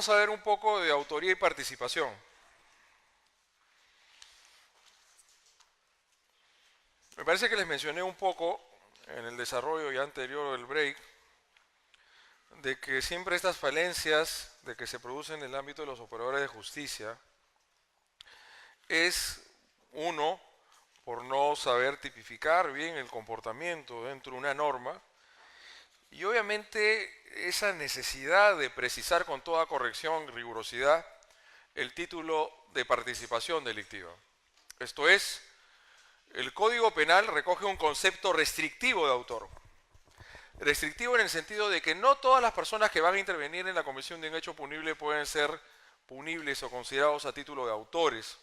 vamos a ver un poco de autoría y participación. Me parece que les mencioné un poco en el desarrollo ya anterior del break de que siempre estas falencias de que se producen en el ámbito de los operadores de justicia es, uno, por no saber tipificar bien el comportamiento dentro de una norma, y obviamente esa necesidad de precisar con toda corrección y rigurosidad el título de participación delictiva. Esto es, el Código Penal recoge un concepto restrictivo de autor. Restrictivo en el sentido de que no todas las personas que van a intervenir en la comisión de un hecho punible pueden ser punibles o considerados a título de autores.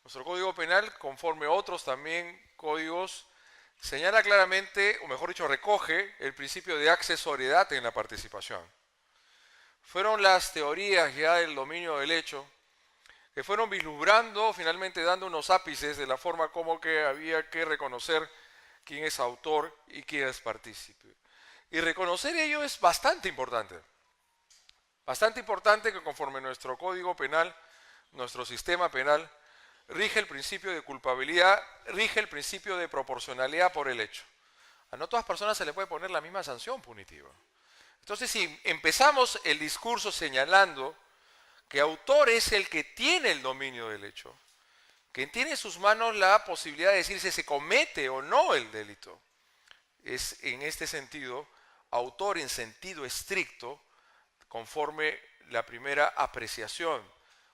Nuestro Código Penal, conforme a otros también códigos, señala claramente, o mejor dicho, recoge el principio de accesoriedad en la participación. Fueron las teorías ya del dominio del hecho que fueron vislumbrando, finalmente dando unos ápices de la forma como que había que reconocer quién es autor y quién es partícipe. Y reconocer ello es bastante importante. Bastante importante que conforme nuestro Código Penal, nuestro sistema penal, rige el principio de culpabilidad, rige el principio de proporcionalidad por el hecho. A no todas personas se le puede poner la misma sanción punitiva. Entonces, si empezamos el discurso señalando que autor es el que tiene el dominio del hecho, que tiene en sus manos la posibilidad de decir si se comete o no el delito, es en este sentido autor en sentido estricto, conforme la primera apreciación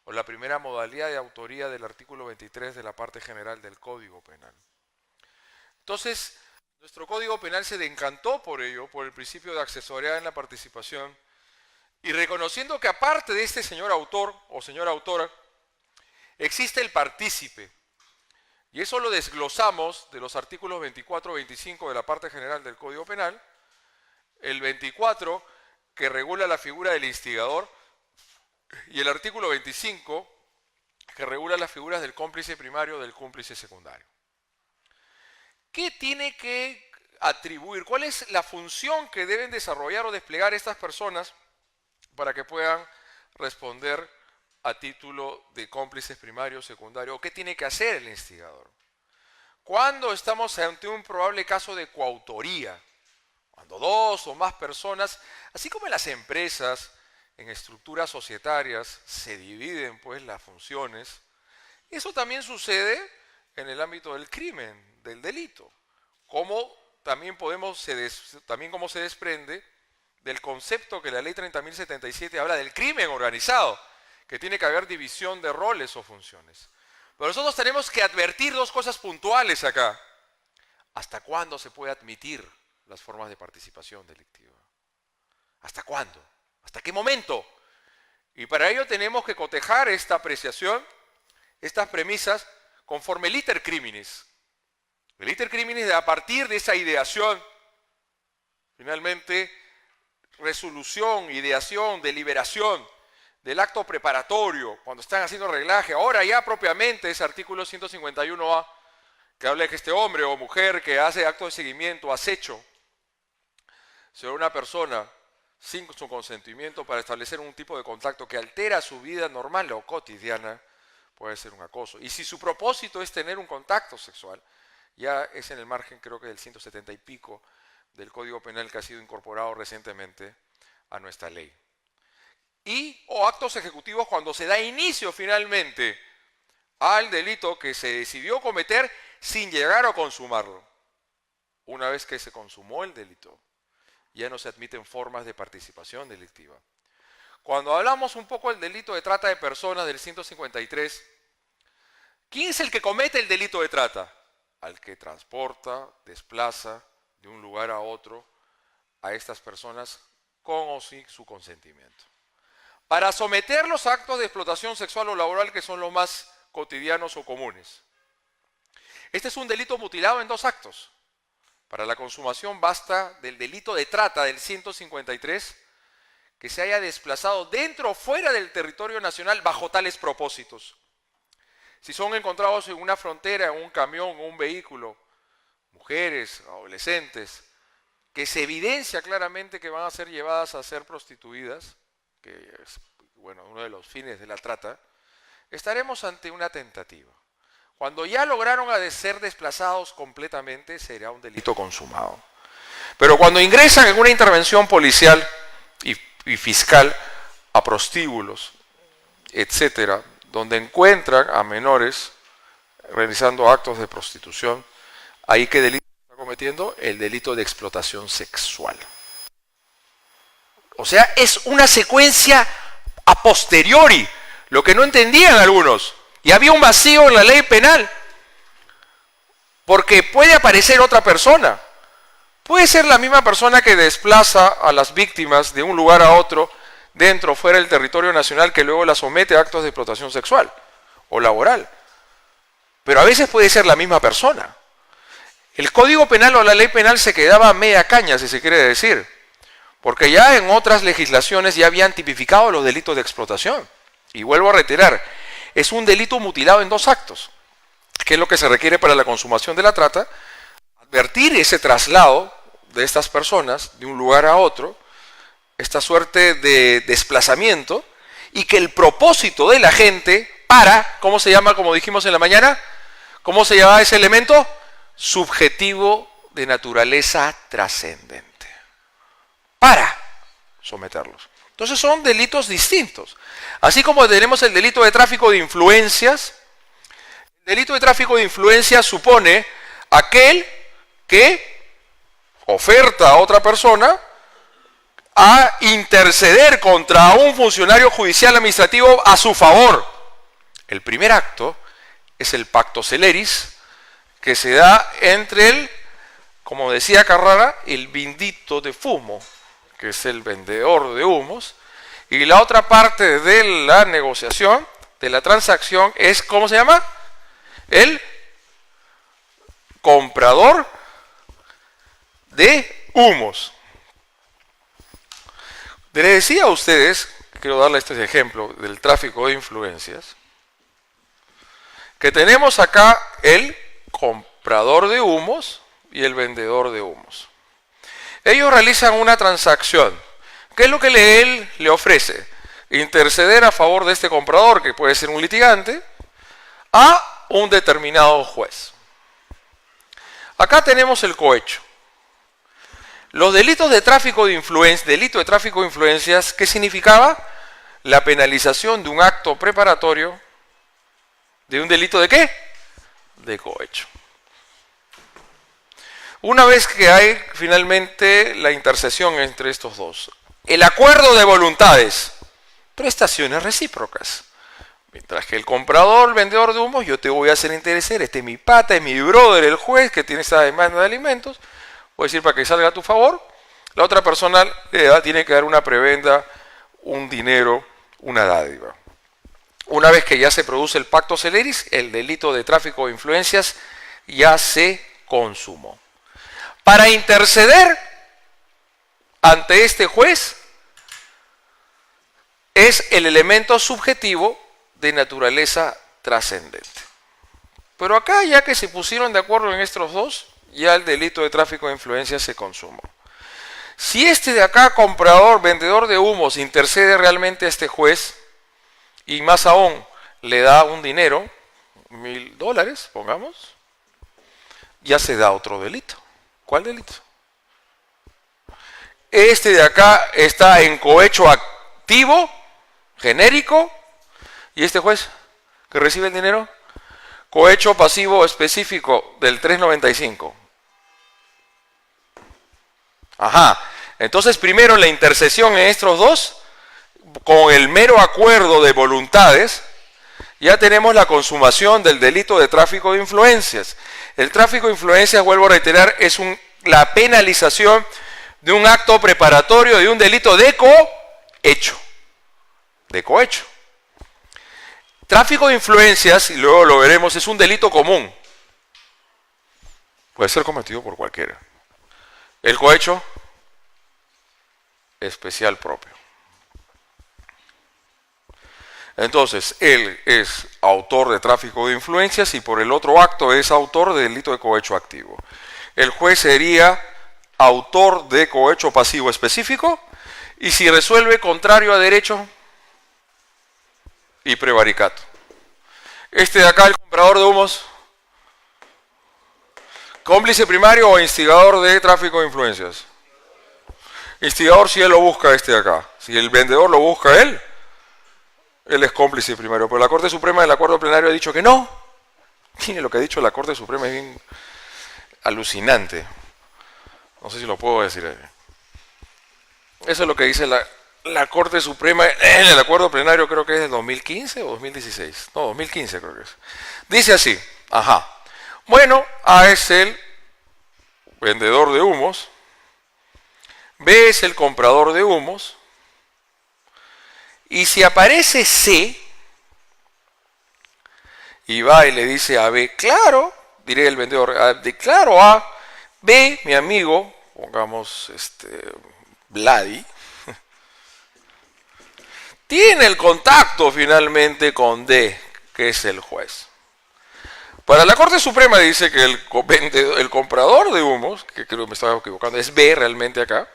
o la primera modalidad de autoría del artículo 23 de la parte general del Código Penal. Entonces, nuestro Código Penal se decantó por ello, por el principio de accesoriedad en la participación, y reconociendo que aparte de este señor autor o señora autora, existe el partícipe. Y eso lo desglosamos de los artículos 24 y 25 de la parte general del Código Penal. El 24, que regula la figura del instigador, y el artículo 25, que regula las figuras del cómplice primario y del cómplice secundario. ¿Qué tiene que atribuir? ¿Cuál es la función que deben desarrollar o desplegar estas personas para que puedan responder a título de cómplices primarios, secundarios? ¿O qué tiene que hacer el instigador? Cuando estamos ante un probable caso de coautoría, cuando dos o más personas, así como en las empresas, en estructuras societarias, se dividen pues las funciones, eso también sucede en el ámbito del crimen, del delito, como también como se desprende del concepto que la ley 30.077 habla del crimen organizado, que tiene que haber división de roles o funciones. Pero nosotros tenemos que advertir dos cosas puntuales acá. ¿Hasta cuándo se puede admitir las formas de participación delictiva? ¿Hasta cuándo? ¿Hasta qué momento? Y para ello tenemos que cotejar esta apreciación, estas premisas, conforme el iter criminis. El iter criminis, a partir de esa ideación, finalmente, resolución, ideación, deliberación del acto preparatorio, cuando están haciendo reglaje, ahora ya propiamente ese artículo 151A, que habla de que este hombre o mujer que hace acto de seguimiento, acecho, sobre una persona sin su consentimiento para establecer un tipo de contacto que altera su vida normal o cotidiana, puede ser un acoso. Y si su propósito es tener un contacto sexual, ya es en el margen creo que del 170 y pico del Código Penal que ha sido incorporado recientemente a nuestra ley. Y o actos ejecutivos cuando se da inicio finalmente al delito que se decidió cometer sin llegar a consumarlo. Una vez que se consumó el delito, ya no se admiten formas de participación delictiva. Cuando hablamos un poco del delito de trata de personas del 153, ¿quién es el que comete el delito de trata? Al que transporta, desplaza de un lugar a otro a estas personas con o sin su consentimiento. Para someter los actos de explotación sexual o laboral que son los más cotidianos o comunes. Este es un delito mutilado en dos actos. Para la consumación basta del delito de trata del 153 que se haya desplazado dentro o fuera del territorio nacional bajo tales propósitos. Si son encontrados en una frontera, en un camión o un vehículo, mujeres, adolescentes, que se evidencia claramente que van a ser llevadas a ser prostituidas, que es, bueno, uno de los fines de la trata, estaremos ante una tentativa. Cuando ya lograron ser desplazados completamente, será un delito consumado. Pero cuando ingresan en una intervención policial y fiscal a prostíbulos, etcétera, donde encuentran a menores realizando actos de prostitución, ahí ¿qué delito está cometiendo? El delito de explotación sexual. O sea, es una secuencia a posteriori, lo que no entendían algunos. Y había un vacío en la ley penal, porque puede aparecer otra persona. Puede ser la misma persona que desplaza a las víctimas de un lugar a otro, dentro o fuera del territorio nacional, que luego las somete a actos de explotación sexual o laboral. Pero a veces puede ser la misma persona. El Código Penal o la ley penal se quedaba a media caña, si se quiere decir, porque ya en otras legislaciones ya habían tipificado los delitos de explotación. Y vuelvo a reiterar, es un delito mutilado en dos actos, que es lo que se requiere para la consumación de la trata: advertir ese traslado de estas personas de un lugar a otro, esta suerte de desplazamiento, y que el propósito de la gente para, ¿cómo se llama? Como dijimos en la mañana, ¿cómo se llama ese elemento? Subjetivo de naturaleza trascendente, para someterlos. Entonces son delitos distintos. Así como tenemos el delito de tráfico de influencias, el delito de tráfico de influencias supone aquel que oferta a otra persona a interceder contra un funcionario judicial administrativo a su favor. El primer acto es el pacto celeris, que se da entre el, como decía Carrara, el vindito de fumo, que es el vendedor de humos, y la otra parte de la negociación, de la transacción, es, ¿cómo se llama? El comprador de humos. Les decía a ustedes, quiero darle este ejemplo del tráfico de influencias, que tenemos acá el comprador de humos y el vendedor de humos. Ellos realizan una transacción. ¿Qué es lo que él le ofrece? Interceder a favor de este comprador, que puede ser un litigante, a un determinado juez. Acá tenemos el cohecho. Los delitos de tráfico de influencias, ¿qué significaba? La penalización de un acto preparatorio de un delito de ¿qué? De cohecho. Una vez que hay finalmente la intercesión entre estos dos, el acuerdo de voluntades, prestaciones recíprocas. Mientras que el comprador, el vendedor de humos, yo te voy a hacer interesar, este es mi pata, es mi brother, el juez que tiene esa demanda de alimentos, voy a decir para que salga a tu favor, la otra persona tiene que dar una prebenda, un dinero, una dádiva. Una vez que ya se produce el pacto celeris, el delito de tráfico de influencias ya se consumó. Para interceder ante este juez es el elemento subjetivo de naturaleza trascendente. Pero acá, ya que se pusieron de acuerdo en estos dos, ya el delito de tráfico de influencias se consumó. Si este de acá, comprador, vendedor de humos, intercede realmente a este juez, y más aún le da un dinero, $1000, pongamos, ya se da otro delito. ¿Cuál delito? Este de acá está en cohecho activo, genérico, y este juez que recibe el dinero, cohecho pasivo específico del 395. Ajá, entonces primero la intercesión en estos dos, con el mero acuerdo de voluntades, ya tenemos la consumación del delito de tráfico de influencias. El tráfico de influencias, vuelvo a reiterar, es la penalización de un acto preparatorio de un delito de cohecho. De cohecho. Tráfico de influencias, y luego lo veremos, es un delito común. Puede ser cometido por cualquiera. El cohecho, especial propio. Entonces, él es autor de tráfico de influencias y por el otro acto es autor de delito de cohecho activo. El juez sería autor de cohecho pasivo específico Y si resuelve contrario a derecho y prevaricato. Este de acá, el comprador de humos, cómplice primario o instigador de tráfico de influencias. Instigador si él lo busca, este de acá. Si el vendedor lo busca él es cómplice primario. Pero la Corte Suprema del acuerdo plenario ha dicho que no. Mire, lo que ha dicho la Corte Suprema es bien alucinante. No sé si lo puedo decir. Eso es lo que dice la Corte Suprema en el acuerdo plenario, creo que es de 2015 o 2016. No, 2015 creo que es. Dice así, ajá. Bueno, A es el vendedor de humos, B es el comprador de humos, y si aparece C, y va y le dice a B, claro, diré el vendedor, claro a B, mi amigo, pongamos Vladi, tiene el contacto finalmente con D, que es el juez. Para la Corte Suprema dice que el comprador de humos, que creo que me estaba equivocando, es B realmente acá,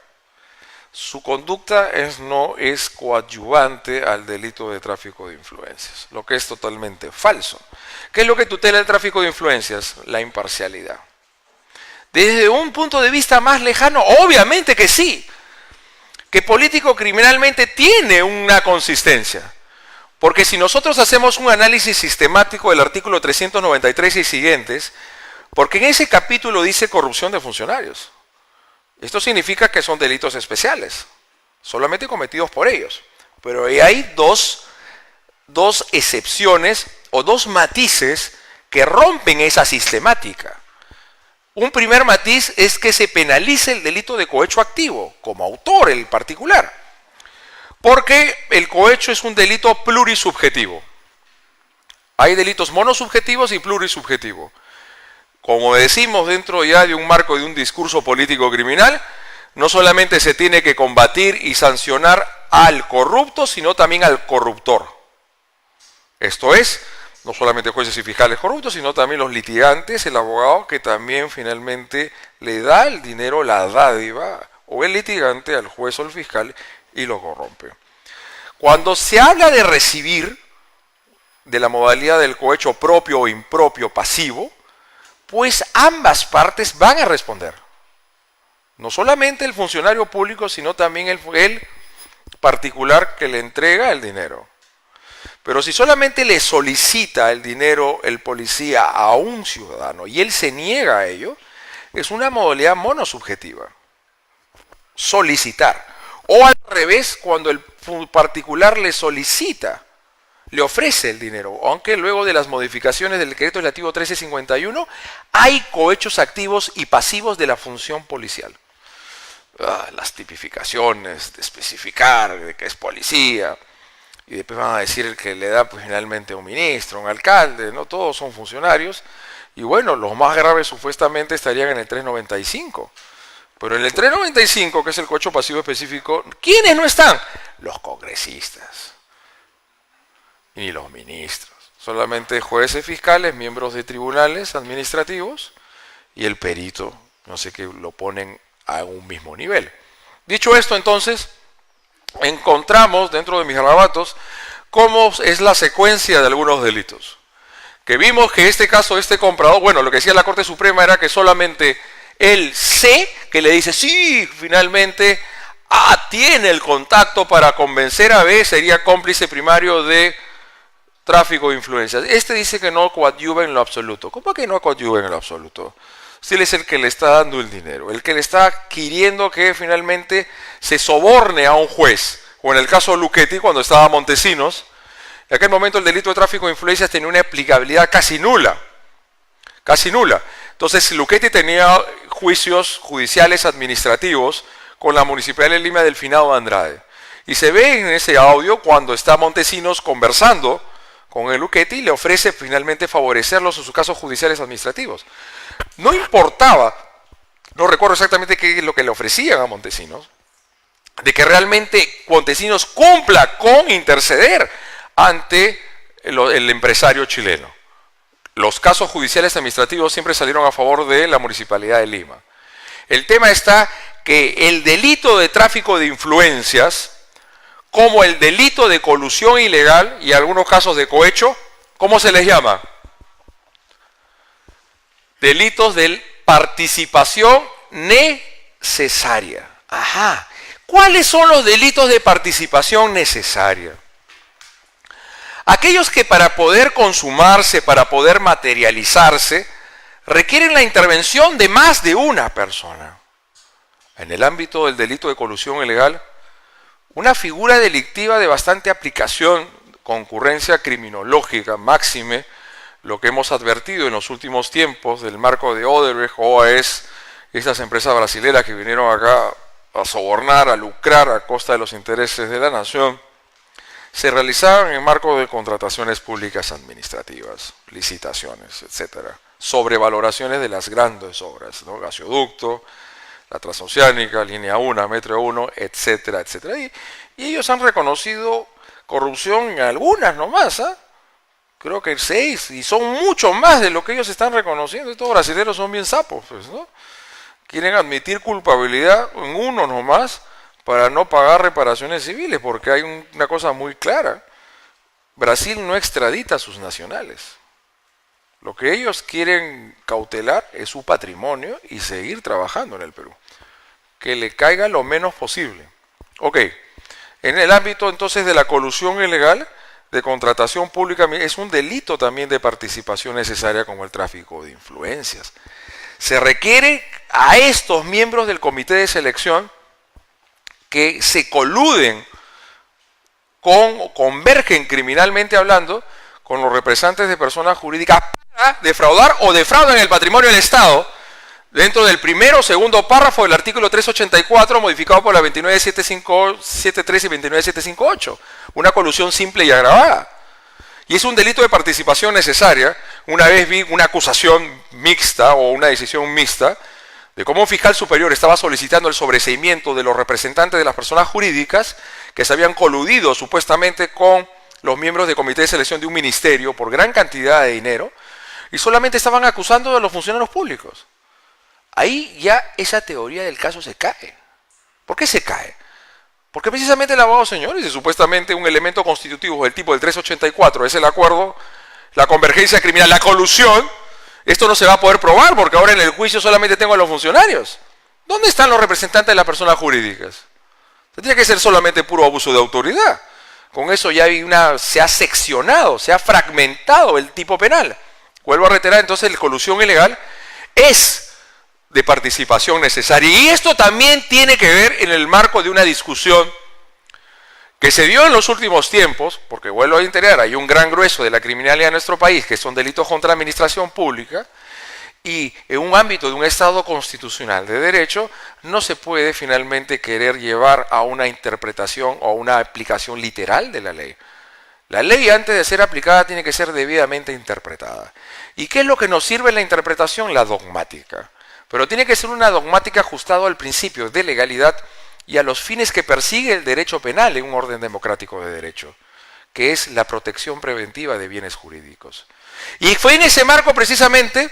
su conducta no es coadyuvante al delito de tráfico de influencias, lo que es totalmente falso. ¿Qué es lo que tutela el tráfico de influencias? La imparcialidad. Desde un punto de vista más lejano, obviamente que sí, que político criminalmente tiene una consistencia. Porque si nosotros hacemos un análisis sistemático del artículo 393 y siguientes, porque en ese capítulo dice corrupción de funcionarios. Esto significa que son delitos especiales, solamente cometidos por ellos. Pero hay dos excepciones o dos matices que rompen esa sistemática. Un primer matiz es que se penalice el delito de cohecho activo, como autor el particular. Porque el cohecho es un delito plurisubjetivo. Hay delitos monosubjetivos y plurisubjetivos. Como decimos dentro ya de un marco de un discurso político criminal, no solamente se tiene que combatir y sancionar al corrupto, sino también al corruptor. Esto es, no solamente jueces y fiscales corruptos, sino también los litigantes, el abogado que también finalmente le da el dinero, la dádiva, o el litigante al juez o al fiscal y lo corrompe. Cuando se habla de recibir, de la modalidad del cohecho propio o impropio pasivo, pues ambas partes van a responder. No solamente el funcionario público, sino también el particular que le entrega el dinero. Pero si solamente le solicita el dinero el policía a un ciudadano y él se niega a ello, es una modalidad monosubjetiva. Solicitar. O al revés, cuando el particular le solicita, le ofrece el dinero, aunque luego de las modificaciones del decreto legislativo 1351 hay cohechos activos y pasivos de la función policial. Las tipificaciones de especificar de que es policía, y después van a decir el que le da pues, finalmente un ministro, un alcalde, no todos son funcionarios, y bueno, los más graves supuestamente estarían en el 395. Pero en el 395, que es el cohecho pasivo específico, ¿quiénes no están? Los congresistas. Ni los ministros. Solamente jueces fiscales, miembros de tribunales administrativos y el perito, no sé qué, lo ponen a un mismo nivel. Dicho esto, entonces, encontramos dentro de mis garabatos cómo es la secuencia de algunos delitos. Que vimos que este caso, este comprador, bueno, lo que decía la Corte Suprema era que solamente el C, que le dice, sí, finalmente, A tiene el contacto para convencer a B, sería cómplice primario de tráfico de influencias. Este dice que no coadyuva en lo absoluto. ¿Cómo que no coadyuva en lo absoluto? Si él es el que le está dando el dinero, el que le está queriendo que finalmente se soborne a un juez. O en el caso de Luchetti, cuando estaba Montesinos, en aquel momento el delito de tráfico de influencias tenía una aplicabilidad casi nula. Casi nula. Entonces Luchetti tenía juicios judiciales administrativos con la Municipalidad de Lima del finado Andrade. Y se ve en ese audio cuando está Montesinos conversando con el Luchetti y le ofrece finalmente favorecerlos en sus casos judiciales administrativos. No importaba, no recuerdo exactamente qué es lo que le ofrecían a Montesinos, de que realmente Montesinos cumpla con interceder ante el empresario chileno. Los casos judiciales administrativos siempre salieron a favor de la Municipalidad de Lima. El tema está que el delito de tráfico de influencias, como el delito de colusión ilegal y algunos casos de cohecho, ¿cómo se les llama? Delitos de participación necesaria. Ajá. ¿Cuáles son los delitos de participación necesaria? Aquellos que para poder consumarse, para poder materializarse, requieren la intervención de más de una persona. En el ámbito del delito de colusión ilegal, una figura delictiva de bastante aplicación, concurrencia criminológica, máxime, lo que hemos advertido en los últimos tiempos del marco de Odebrecht, OAS, estas empresas brasileras que vinieron acá a sobornar, a lucrar a costa de los intereses de la nación, se realizaban en marco de contrataciones públicas administrativas, licitaciones, etcétera, sobrevaloraciones de las grandes obras, ¿no? Gasoducto, la transoceánica, línea 1, metro 1, etcétera, etcétera. Y ellos han reconocido corrupción en algunas nomás, ¿eh? Creo que 6, y son mucho más de lo que ellos están reconociendo. Estos brasileños son bien sapos, pues, ¿no? Quieren admitir culpabilidad en uno nomás para no pagar reparaciones civiles, porque hay una cosa muy clara. Brasil no extradita a sus nacionales. Lo que ellos quieren cautelar es su patrimonio y seguir trabajando en el Perú. Que le caiga lo menos posible. Ok, en el ámbito entonces de la colusión ilegal, de contratación pública, es un delito también de participación necesaria como el tráfico de influencias. Se requiere a estos miembros del comité de selección que se coluden o convergen criminalmente hablando con los representantes de personas jurídicas para defraudar o defraudan el patrimonio del Estado dentro del primero o segundo párrafo del artículo 384 modificado por la 29773 y 29758, una colusión simple y agravada. Y es un delito de participación necesaria. Una vez vi una acusación mixta o una decisión mixta de cómo un fiscal superior estaba solicitando el sobreseimiento de los representantes de las personas jurídicas que se habían coludido supuestamente con los miembros del comité de selección de un ministerio por gran cantidad de dinero y solamente estaban acusando a los funcionarios públicos. Ahí ya esa teoría del caso se cae. ¿Por qué se cae? Porque precisamente el abogado señor dice supuestamente un elemento constitutivo del tipo del 384 es el acuerdo, la convergencia criminal, la colusión. Esto no se va a poder probar porque ahora en el juicio solamente tengo a los funcionarios. ¿Dónde están los representantes de las personas jurídicas? Tendría que ser solamente puro abuso de autoridad. Con eso ya se ha seccionado, se ha fragmentado el tipo penal. Vuelvo a reiterar, entonces la colusión ilegal es de participación necesaria. Y esto también tiene que ver en el marco de una discusión que se dio en los últimos tiempos, porque vuelvo a integrar, hay un gran grueso de la criminalidad en nuestro país que son delitos contra la administración pública, y en un ámbito de un Estado constitucional de derecho no se puede finalmente querer llevar a una interpretación o a una aplicación literal de la ley. La ley antes de ser aplicada tiene que ser debidamente interpretada. ¿Y qué es lo que nos sirve en la interpretación? La dogmática. Pero tiene que ser una dogmática ajustada al principio de legalidad y a los fines que persigue el derecho penal en un orden democrático de derecho, que es la protección preventiva de bienes jurídicos. Y fue en ese marco precisamente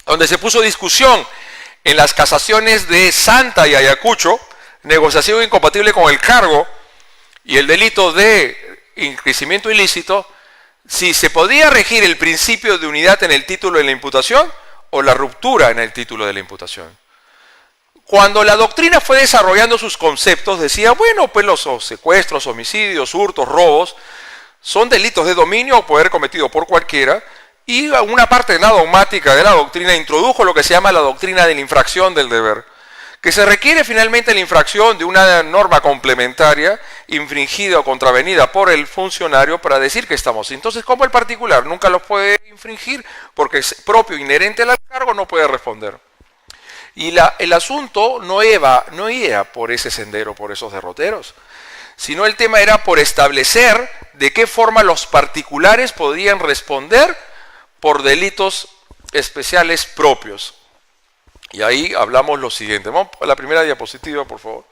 donde se puso discusión en las casaciones de Santa y Ayacucho, negociación incompatible con el cargo y el delito de enriquecimiento ilícito, si se podía regir el principio de unidad en el título de la imputación o la ruptura en el título de la imputación. Cuando la doctrina fue desarrollando sus conceptos, decía, bueno, pues los secuestros, homicidios, hurtos, robos, son delitos de dominio o poder cometido por cualquiera, y una parte de la dogmática de la doctrina introdujo lo que se llama la doctrina de la infracción del deber, que se requiere finalmente la infracción de una norma complementaria infringida o contravenida por el funcionario para decir que estamos. Entonces, como el particular nunca los puede infringir porque es propio, inherente al cargo, no puede responder. Y el asunto no iba por ese sendero, por esos derroteros, sino el tema era por establecer de qué forma los particulares podían responder por delitos especiales propios. Y ahí hablamos lo siguiente. Vamos a la primera diapositiva, por favor.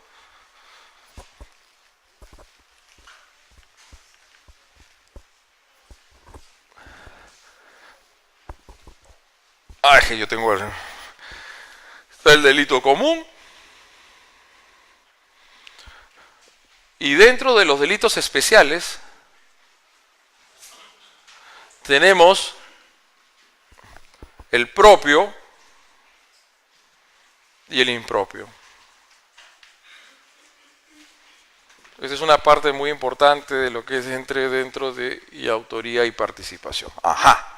Que yo tengo el delito común, Y dentro de los delitos especiales tenemos el propio y el impropio. Esta es una parte muy importante de lo que es dentro de y autoría y participación. Ajá.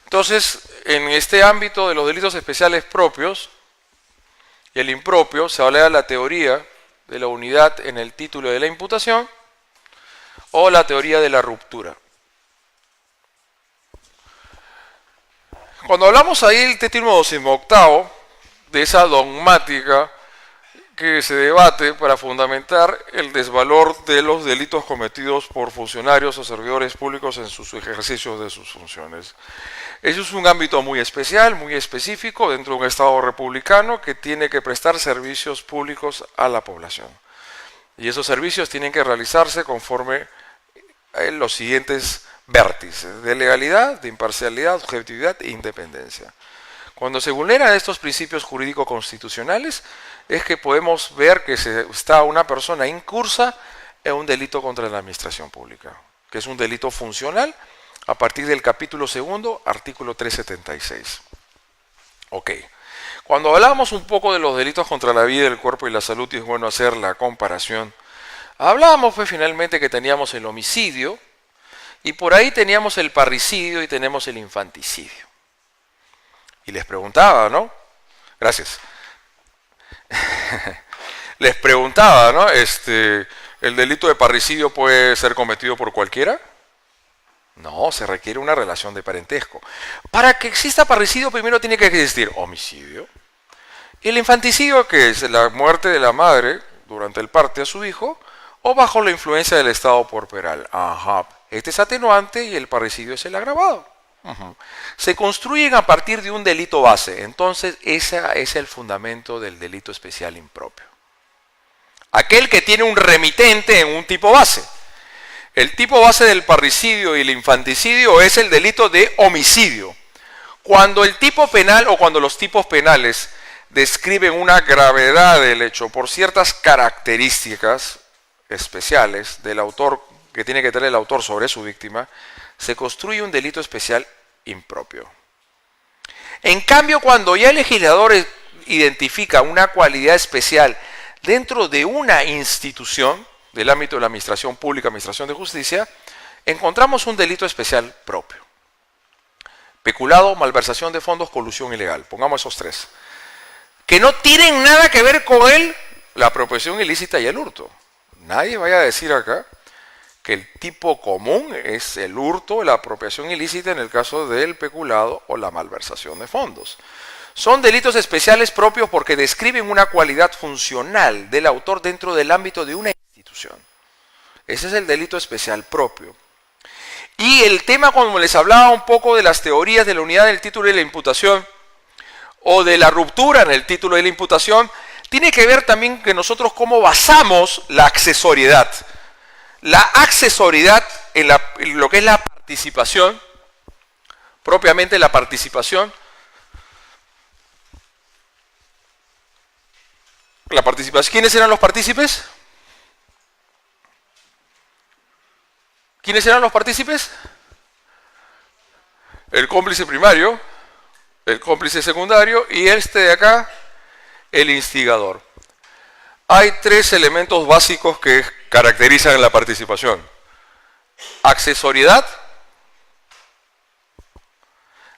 Entonces, en este ámbito de los delitos especiales propios y el impropio, se habla de la teoría de la unidad en el título de la imputación o la teoría de la ruptura. Cuando hablamos ahí del título 28 de esa dogmática que se debate para fundamentar el desvalor de los delitos cometidos por funcionarios o servidores públicos en sus ejercicios de sus funciones. Eso es un ámbito muy especial, muy específico dentro de un Estado republicano que tiene que prestar servicios públicos a la población. Y esos servicios tienen que realizarse conforme a los siguientes vértices: de legalidad, de imparcialidad, objetividad e independencia. Cuando se vulneran estos principios jurídico-constitucionales es que podemos ver que está una persona incursa en un delito contra la administración pública, que es un delito funcional a partir del capítulo 2, artículo 376. Ok. Cuando hablamos un poco de los delitos contra la vida, el cuerpo y la salud, y es bueno hacer la comparación, hablábamos pues finalmente que teníamos el homicidio, y por ahí teníamos el parricidio y tenemos el infanticidio. Y les preguntaba, ¿no? Gracias. Les preguntaba, ¿no? ¿El delito de parricidio puede ser cometido por cualquiera? No, se requiere una relación de parentesco. Para que exista parricidio, primero tiene que existir homicidio. ¿Y el infanticidio qué es? La muerte de la madre durante el parte a su hijo o bajo la influencia del estado puerperal. Ajá. Este es atenuante y el parricidio es el agravado. Se construyen a partir de un delito base. Entonces, ese es el fundamento del delito especial impropio. Aquel que tiene un remitente en un tipo base. El tipo base del parricidio y el infanticidio es el delito de homicidio. Cuando el tipo penal o cuando los tipos penales describen una gravedad del hecho por ciertas características especiales del autor que tiene que tener el autor sobre su víctima, se construye un delito especial impropio. En cambio, cuando ya el legislador identifica una cualidad especial dentro de una institución, del ámbito de la administración pública, administración de justicia, encontramos un delito especial propio. Peculado, malversación de fondos, colusión ilegal. Pongamos esos tres. Que no tienen nada que ver con la apropiación ilícita y el hurto. Nadie vaya a decir acá que el tipo común es el hurto, la apropiación ilícita en el caso del peculado o la malversación de fondos. Son delitos especiales propios porque describen una cualidad funcional del autor dentro del ámbito de una institución. Ese es el delito especial propio. Y el tema, como les hablaba un poco de las teorías de la unidad del título de la imputación o de la ruptura en el título de la imputación, tiene que ver también que nosotros cómo basamos la accesoriedad. La accesoriedad en lo que es la participación, propiamente la participación. ¿Quiénes eran los partícipes? ¿Quiénes eran los partícipes? El cómplice primario, el cómplice secundario y este de acá, el instigador. Hay tres elementos básicos que caracterizan la participación: accesoriedad,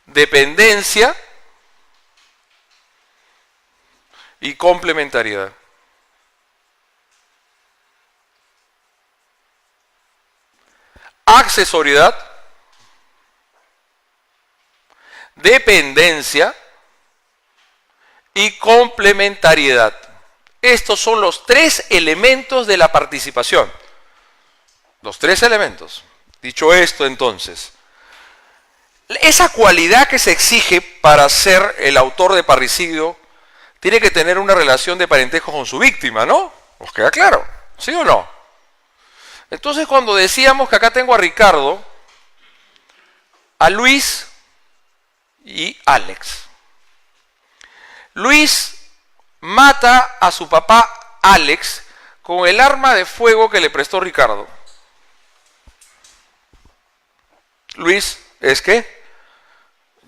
dependencia y complementariedad. Accesoriedad, dependencia y complementariedad. Estos son los tres elementos de la participación. Los tres elementos. Dicho esto, entonces, esa cualidad que se exige para ser el autor de parricidio tiene que tener una relación de parentesco con su víctima, ¿no? ¿Os queda claro? ¿Sí o no? Entonces, cuando decíamos que acá tengo a Ricardo, a Luis y Alex. Luis mata a su papá Alex con el arma de fuego que le prestó Ricardo. Luis, ¿es qué?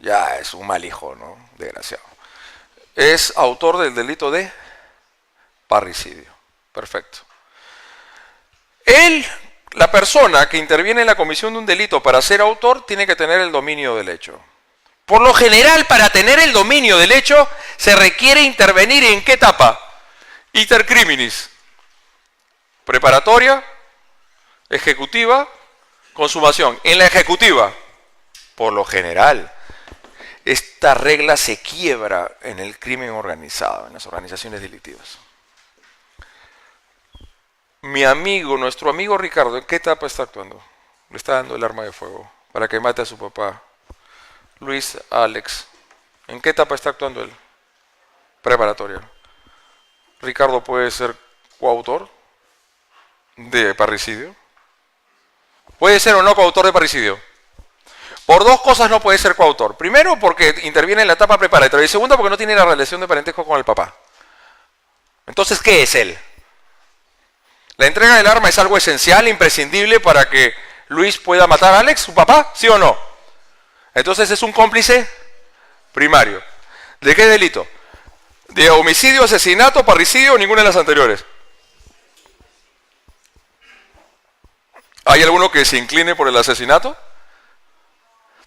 Ya es un mal hijo, ¿no? Desgraciado. Es autor del delito de parricidio. Perfecto. Él, la persona que interviene en la comisión de un delito para ser autor, tiene que tener el dominio del hecho. Por lo general, para tener el dominio del hecho, se requiere intervenir ¿en qué etapa? Iter criminis. Preparatoria, ejecutiva, consumación. En la ejecutiva, por lo general, esta regla se quiebra en el crimen organizado, en las organizaciones delictivas. Mi amigo, nuestro amigo Ricardo, ¿en qué etapa está actuando? Le está dando el arma de fuego para que mate a su papá. Luis, Alex, ¿en qué etapa está actuando él? Preparatoria. Ricardo puede ser coautor de parricidio. ¿Puede ser o no coautor de parricidio? Por dos cosas no puede ser coautor. Primero, porque interviene en la etapa preparatoria. Y segundo, porque no tiene la relación de parentesco con el papá. Entonces, ¿qué es él? ¿La entrega del arma es algo esencial, imprescindible para que Luis pueda matar a Alex, su papá? ¿Sí o no? Entonces es un cómplice primario. ¿De qué delito? ¿De homicidio, asesinato, parricidio o ninguna de las anteriores? ¿Hay alguno que se incline por el asesinato?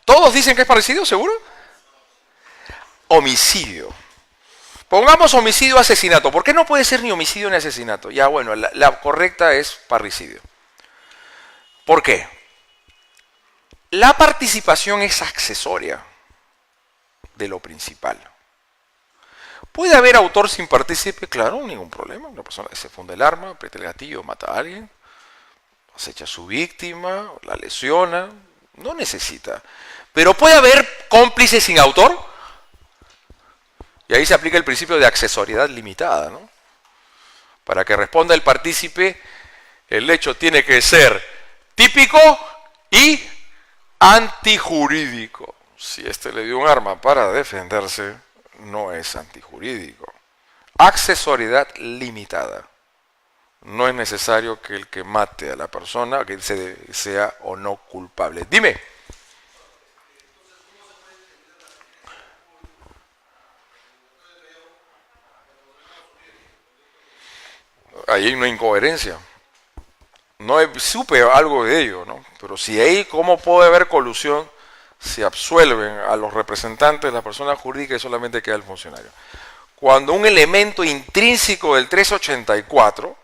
¿Todos dicen que es parricidio, seguro? Homicidio. Pongamos homicidio, asesinato. ¿Por qué no puede ser ni homicidio ni asesinato? Ya bueno, la correcta es parricidio. ¿Por qué? La participación es accesoria de lo principal. ¿Puede haber autor sin partícipe? Claro, ningún problema. Una persona que se funda el arma, aprieta el gatillo, mata a alguien, acecha a su víctima, la lesiona, no necesita. Pero ¿puede haber cómplice sin autor? Y ahí se aplica el principio de accesoriedad limitada, ¿no? Para que responda el partícipe, el hecho tiene que ser típico y antijurídico. Si éste le dio un arma para defenderse, no es antijurídico. Accesoriedad limitada. No es necesario que el que mate a la persona que sea o no culpable. Dime. Ahí hay una incoherencia. No supe algo de ello, ¿no? Pero si ahí, ¿cómo puede haber colusión? Se absuelven a los representantes de la persona jurídica y solamente queda el funcionario. Cuando un elemento intrínseco del 384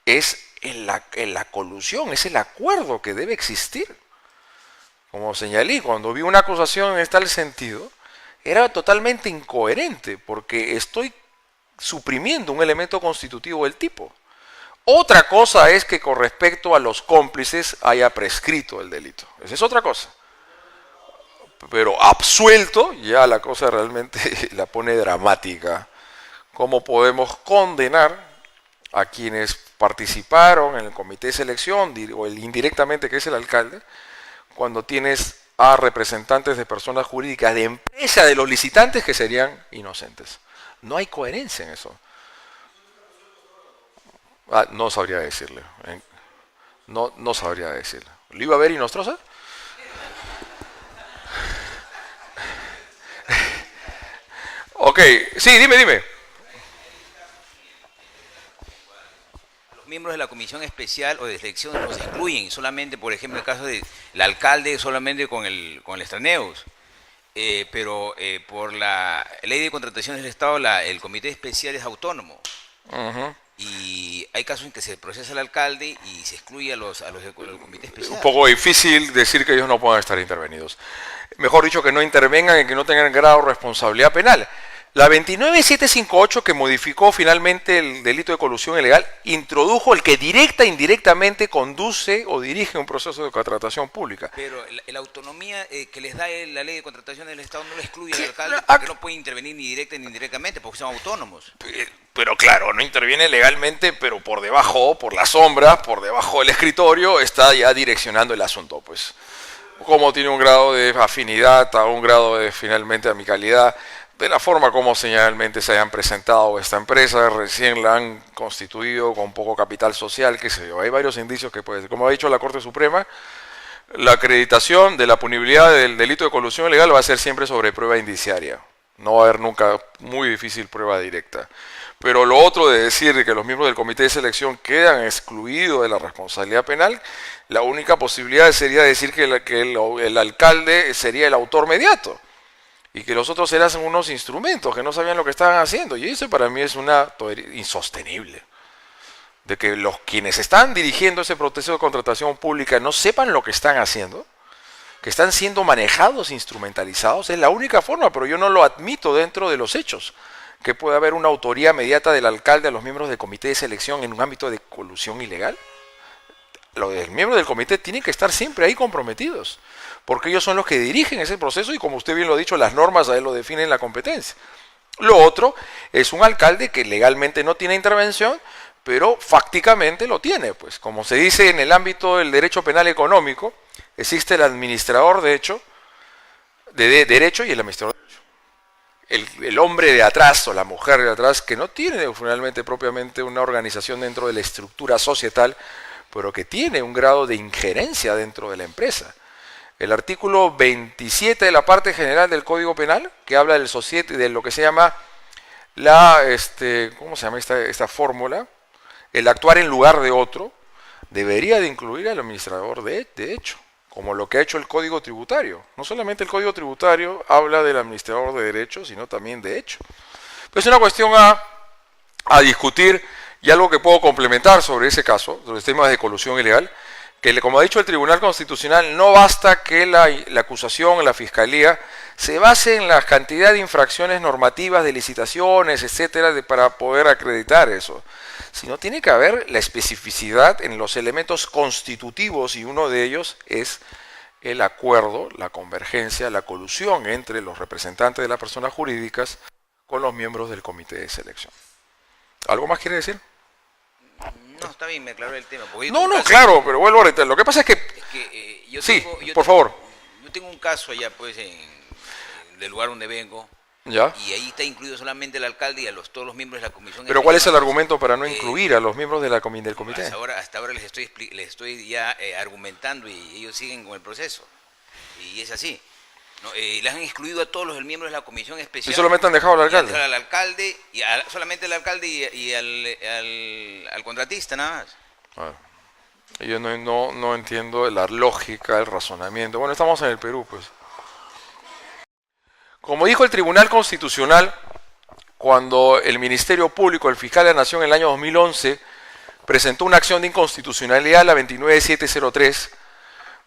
es en la colusión, es el acuerdo que debe existir. Como señalé, cuando vi una acusación en tal sentido, era totalmente incoherente, porque estoy suprimiendo un elemento constitutivo del tipo. Otra cosa es que con respecto a los cómplices haya prescrito el delito. Esa es otra cosa. Pero absuelto, ya la cosa realmente la pone dramática. ¿Cómo podemos condenar a quienes participaron en el comité de selección o el indirectamente que es el alcalde, cuando tienes a representantes de personas jurídicas de empresa de los licitantes que serían inocentes? No hay coherencia en eso. No sabría decirle. No sabría decirle. ¿Lo iba a ver Inostroza? Ok, sí, dime. Los miembros de la comisión especial o de selección los excluyen, solamente, por ejemplo, el caso del alcalde solamente con el extraneus. Pero por la ley de contrataciones del Estado, el comité especial es autónomo. Y hay casos en que se procesa al alcalde y se excluye a los del comité especial. Un poco difícil decir que ellos no puedan estar intervenidos. Mejor dicho, que no intervengan y que no tengan grado de responsabilidad penal. La 29758, que modificó finalmente el delito de colusión ilegal, introdujo el que directa e indirectamente conduce o dirige un proceso de contratación pública. Pero la autonomía que les da la ley de contratación del Estado no le excluye al alcalde, porque no puede intervenir ni directa ni indirectamente, porque son autónomos. Pero claro, no interviene legalmente, pero por debajo, por la sombra, por debajo del escritorio, está ya direccionando el asunto, pues. Como tiene un grado de afinidad, a un grado de finalmente amicalidad, de la forma como señalmente se hayan presentado esta empresa, recién la han constituido con poco capital social, qué sé yo. Hay varios indicios que puede ser. Como ha dicho la Corte Suprema, la acreditación de la punibilidad del delito de colusión ilegal va a ser siempre sobre prueba indiciaria. No va a haber nunca, muy difícil, prueba directa. Pero lo otro de decir que los miembros del comité de selección quedan excluidos de la responsabilidad penal, la única posibilidad sería decir que el alcalde sería el autor mediato y que los otros eran unos instrumentos que no sabían lo que estaban haciendo. Y eso para mí es una insostenible. De que quienes están dirigiendo ese proceso de contratación pública no sepan lo que están haciendo, que están siendo manejados, instrumentalizados, es la única forma, pero yo no lo admito dentro de los hechos, que puede haber una autoría mediata del alcalde a los miembros del comité de selección en un ámbito de colusión ilegal. Los miembros del comité tienen que estar siempre ahí comprometidos, porque ellos son los que dirigen ese proceso y como usted bien lo ha dicho, las normas a él lo definen la competencia. Lo otro es un alcalde que legalmente no tiene intervención, pero fácticamente lo tiene, pues como se dice en el ámbito del derecho penal económico, existe el administrador de derecho y el administrador de derecho. El hombre de atrás o la mujer de atrás que no tiene finalmente propiamente una organización dentro de la estructura societal, pero que tiene un grado de injerencia dentro de la empresa. El artículo 27 de la parte general del Código Penal, que habla de lo que se llama ¿cómo se llama esta fórmula? El actuar en lugar de otro, debería de incluir al administrador de hecho, como lo que ha hecho el Código Tributario. No solamente el Código Tributario habla del administrador de derecho, sino también de hecho. Pues es una cuestión a discutir y algo que puedo complementar sobre ese caso, sobre los temas de colusión ilegal, que como ha dicho el Tribunal Constitucional, no basta que la acusación, la fiscalía, se base en la cantidad de infracciones normativas, de licitaciones, etcétera, para poder acreditar eso, sino tiene que haber la especificidad en los elementos constitutivos y uno de ellos es el acuerdo, la convergencia, la colusión entre los representantes de las personas jurídicas con los miembros del comité de selección. ¿Algo más quiere decir? No, está bien, me aclaró el tema. No, claro, pero vuelvo a reiterar. Lo que pasa es que... por favor. Yo tengo un caso allá, pues, del lugar donde vengo. ¿Ya? Y ahí está incluido solamente el alcalde y todos los miembros de la comisión. Pero ¿cuál es el argumento para no incluir a los miembros del comité? Hasta ahora les estoy ya argumentando y ellos siguen con el proceso. Y es así. ¿No? Les han excluido a todos los miembros de la comisión especial. ¿Y solamente han dejado al alcalde? Al alcalde, solamente al alcalde y al contratista, nada más. Yo no entiendo la lógica, el razonamiento. Bueno, estamos en el Perú, pues. Como dijo el Tribunal Constitucional, cuando el Ministerio Público, el Fiscal de la Nación en el año 2011, presentó una acción de inconstitucionalidad, la 29703,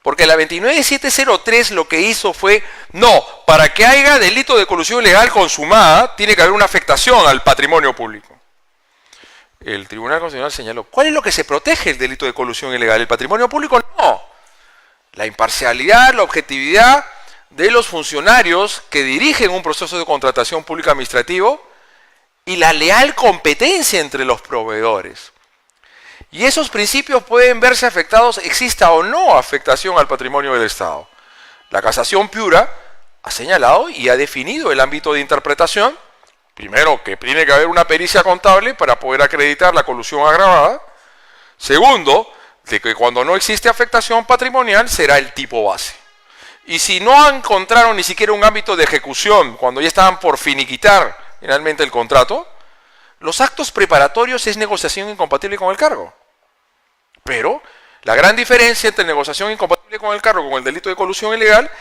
porque la 29703 lo que hizo fue, no, para que haya delito de colusión ilegal consumada, tiene que haber una afectación al patrimonio público. El Tribunal Constitucional señaló, ¿cuál es lo que se protege el delito de colusión ilegal? ¿El patrimonio público? No. La imparcialidad, la objetividad de los funcionarios que dirigen un proceso de contratación pública administrativo y la leal competencia entre los proveedores. Y esos principios pueden verse afectados, exista o no afectación al patrimonio del Estado. La Casación Piura ha señalado y ha definido el ámbito de interpretación. Primero, que tiene que haber una pericia contable para poder acreditar la colusión agravada. Segundo, de que cuando no existe afectación patrimonial será el tipo base. Y si no encontraron ni siquiera un ámbito de ejecución, cuando ya estaban por finiquitar finalmente el contrato, los actos preparatorios es negociación incompatible con el cargo. Pero la gran diferencia entre negociación incompatible con el cargo con el delito de colusión ilegal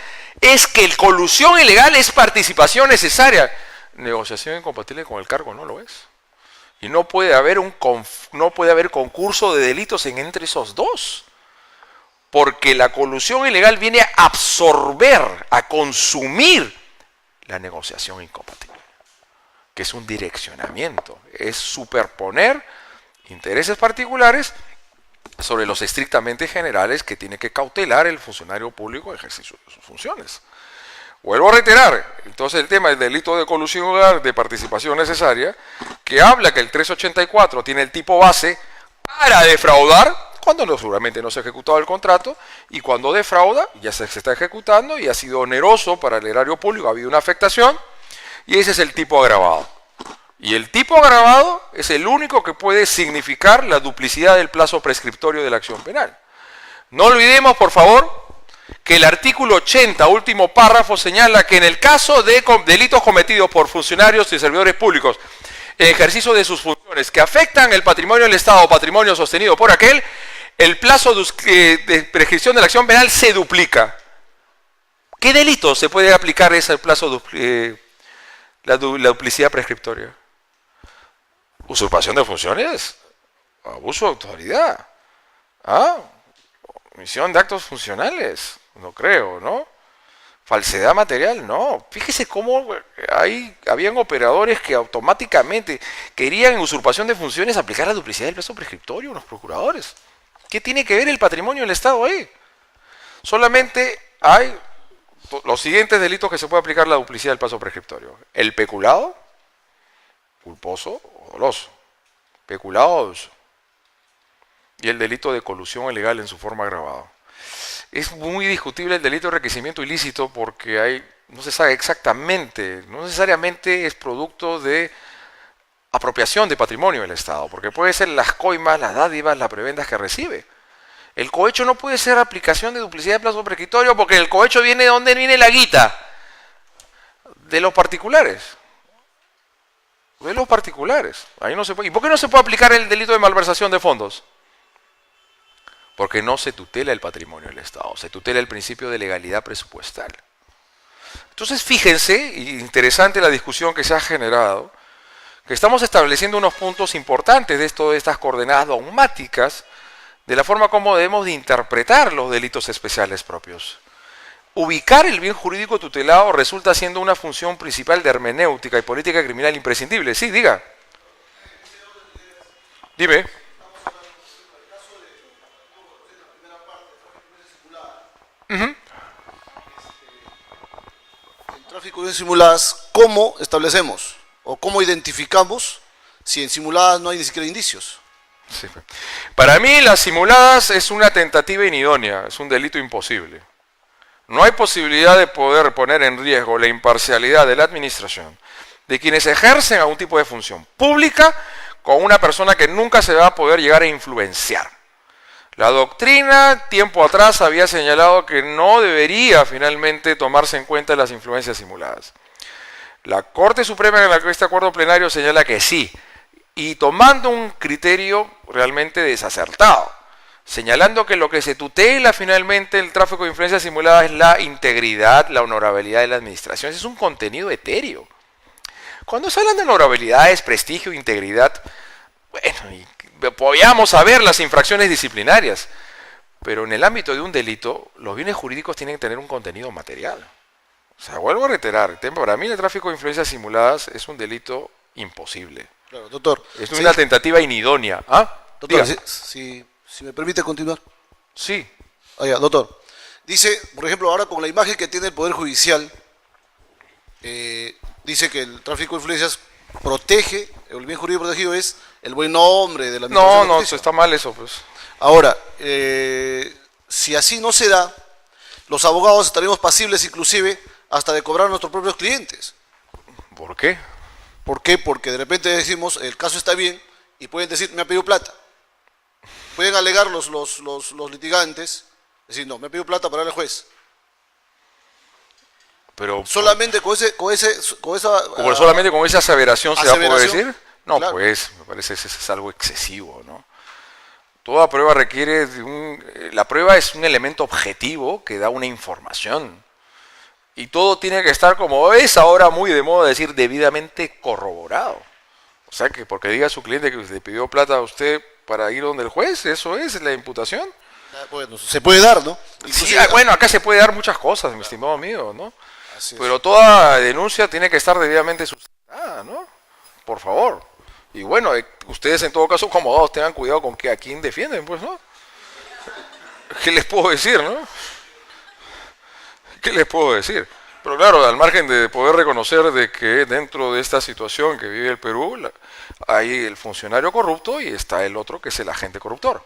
es que el colusión ilegal es participación necesaria. Negociación incompatible con el cargo no lo es. Y no puede haber concurso de delitos entre esos dos. Porque la colusión ilegal viene a absorber, a consumir la negociación incompatible, que es un direccionamiento, es superponer intereses particulares sobre los estrictamente generales que tiene que cautelar el funcionario público en ejercicio de sus funciones. Vuelvo a reiterar, entonces el tema del delito de colusión ilegal de participación necesaria, que habla que el 384 tiene el tipo base para defraudar, cuando seguramente no se ha ejecutado el contrato, y cuando defrauda, ya se está ejecutando y ha sido oneroso para el erario público, ha habido una afectación, Y ese es el tipo agravado. Y el tipo agravado es el único que puede significar la duplicidad del plazo prescriptorio de la acción penal. No olvidemos, por favor, que el artículo 80, último párrafo, señala que en el caso de delitos cometidos por funcionarios y servidores públicos en ejercicio de sus funciones que afectan el patrimonio del Estado o patrimonio sostenido por aquel, el plazo de prescripción de la acción penal se duplica. ¿Qué delito se puede aplicar ese plazo, la duplicidad prescriptoria? Usurpación de funciones, abuso de autoridad, omisión de actos funcionales, no creo, ¿no? Falsedad material, no. Fíjese cómo habían operadores que automáticamente querían en usurpación de funciones aplicar la duplicidad del plazo prescriptorio, los procuradores. ¿Qué tiene que ver el patrimonio del Estado ahí? Solamente hay los siguientes delitos que se puede aplicar la duplicidad del plazo prescriptorio. El peculado, culposo o doloso. Peculado o doloso. Y el delito de colusión ilegal en su forma agravada. Es muy discutible el delito de enriquecimiento ilícito porque no se sabe exactamente, no necesariamente es producto de apropiación de patrimonio del Estado, porque puede ser las coimas, las dádivas, las prebendas que recibe. El cohecho no puede ser aplicación de duplicidad de plazo prescriptorio porque el cohecho viene de donde viene la guita, de los particulares. De los particulares. Ahí no se puede. ¿Y por qué no se puede aplicar el delito de malversación de fondos? Porque no se tutela el patrimonio del Estado, se tutela el principio de legalidad presupuestal. Entonces, fíjense, interesante la discusión que se ha generado, que estamos estableciendo unos puntos importantes de estas coordenadas dogmáticas, de la forma como debemos de interpretar los delitos especiales propios. Ubicar el bien jurídico tutelado resulta siendo una función principal de hermenéutica y política criminal imprescindible. Sí, diga. Dime. El tráfico de simuladas, ¿cómo establecemos o cómo identificamos si en simuladas no hay ni siquiera indicios? Sí. Para mí las simuladas es una tentativa inidónea, es un delito imposible. No hay posibilidad de poder poner en riesgo la imparcialidad de la administración, de quienes ejercen algún tipo de función pública, con una persona que nunca se va a poder llegar a influenciar. La doctrina, tiempo atrás, había señalado que no debería finalmente tomarse en cuenta las influencias simuladas. La Corte Suprema en este acuerdo plenario señala que sí, y tomando un criterio realmente desacertado, señalando que lo que se tutela finalmente el tráfico de influencias simuladas es la integridad, la honorabilidad de la administración. Ese es un contenido etéreo. Cuando se hablan de honorabilidad, prestigio, integridad, bueno, y podíamos saber las infracciones disciplinarias, pero en el ámbito de un delito, los bienes jurídicos tienen que tener un contenido material. O sea, vuelvo a reiterar, para mí el tráfico de influencias simuladas es un delito imposible. Claro, doctor. Es una tentativa inidónea. Doctor, si me permite continuar. Sí. Doctor, dice, por ejemplo, ahora con la imagen que tiene el Poder Judicial, dice que el tráfico de influencias protege, el bien jurídico protegido es el buen nombre de la administración. No, está mal eso, pues. Ahora, si así no se da, los abogados estaremos pasibles inclusive hasta de cobrar a nuestros propios clientes. ¿Por qué? ¿Por qué? Porque de repente decimos, el caso está bien, y pueden decir, me ha pedido plata. Pueden alegar los litigantes, decir, no, me ha pedido plata para darle al juez. Pero solamente solamente con esa aseveración se va a poder decir. No, claro. Pues, me parece que es algo excesivo, ¿no? Toda prueba requiere la prueba es un elemento objetivo que da una información. Y todo tiene que estar, como es ahora muy de moda decir, debidamente corroborado. O sea, que porque diga a su cliente que le pidió plata a usted para ir donde el juez, eso es la imputación. Bueno, se puede dar, ¿no? Sí, bueno, acá se puede dar muchas cosas, mi estimado amigo, ¿no? Pero toda denuncia tiene que estar debidamente sustentada, ¿no? Por favor. Y bueno, ustedes en todo caso, como abogados, tengan cuidado con a quién defienden, pues, ¿no? ¿Qué les puedo decir, no? ¿Qué les puedo decir? Pero claro, al margen de poder reconocer de que dentro de esta situación que vive el Perú, hay el funcionario corrupto y está el otro que es el agente corruptor.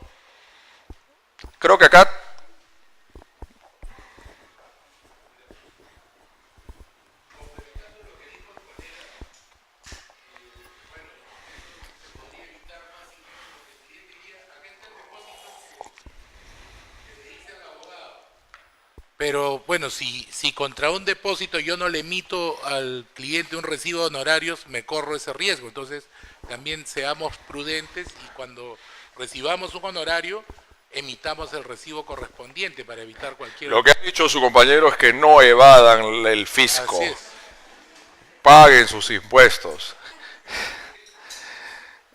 Creo que acá... Pero bueno, si contra un depósito yo no le emito al cliente un recibo de honorarios, me corro ese riesgo. Entonces, también seamos prudentes y cuando recibamos un honorario, emitamos el recibo correspondiente para evitar cualquier... Lo que ha dicho su compañero es que no evadan el fisco. Así es. Paguen sus impuestos.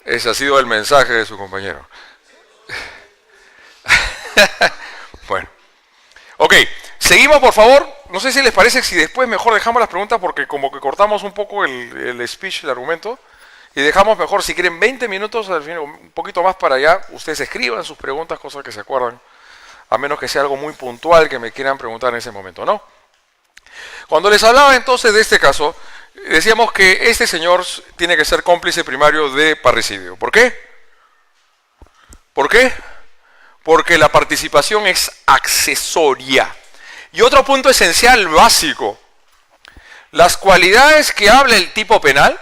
Ese ha sido el mensaje de su compañero. Bueno. Ok, seguimos por favor. No sé si les parece si después mejor dejamos las preguntas porque como que cortamos un poco el speech, el argumento. Y dejamos mejor, si quieren, 20 minutos, al fin, un poquito más para allá. Ustedes escriban sus preguntas, cosas que se acuerdan. A menos que sea algo muy puntual que me quieran preguntar en ese momento, ¿no? Cuando les hablaba entonces de este caso, decíamos que este señor tiene que ser cómplice primario de parricidio. ¿Por qué? ¿Por qué? Porque la participación es accesoria. Y otro punto esencial, básico. Las cualidades que habla el tipo penal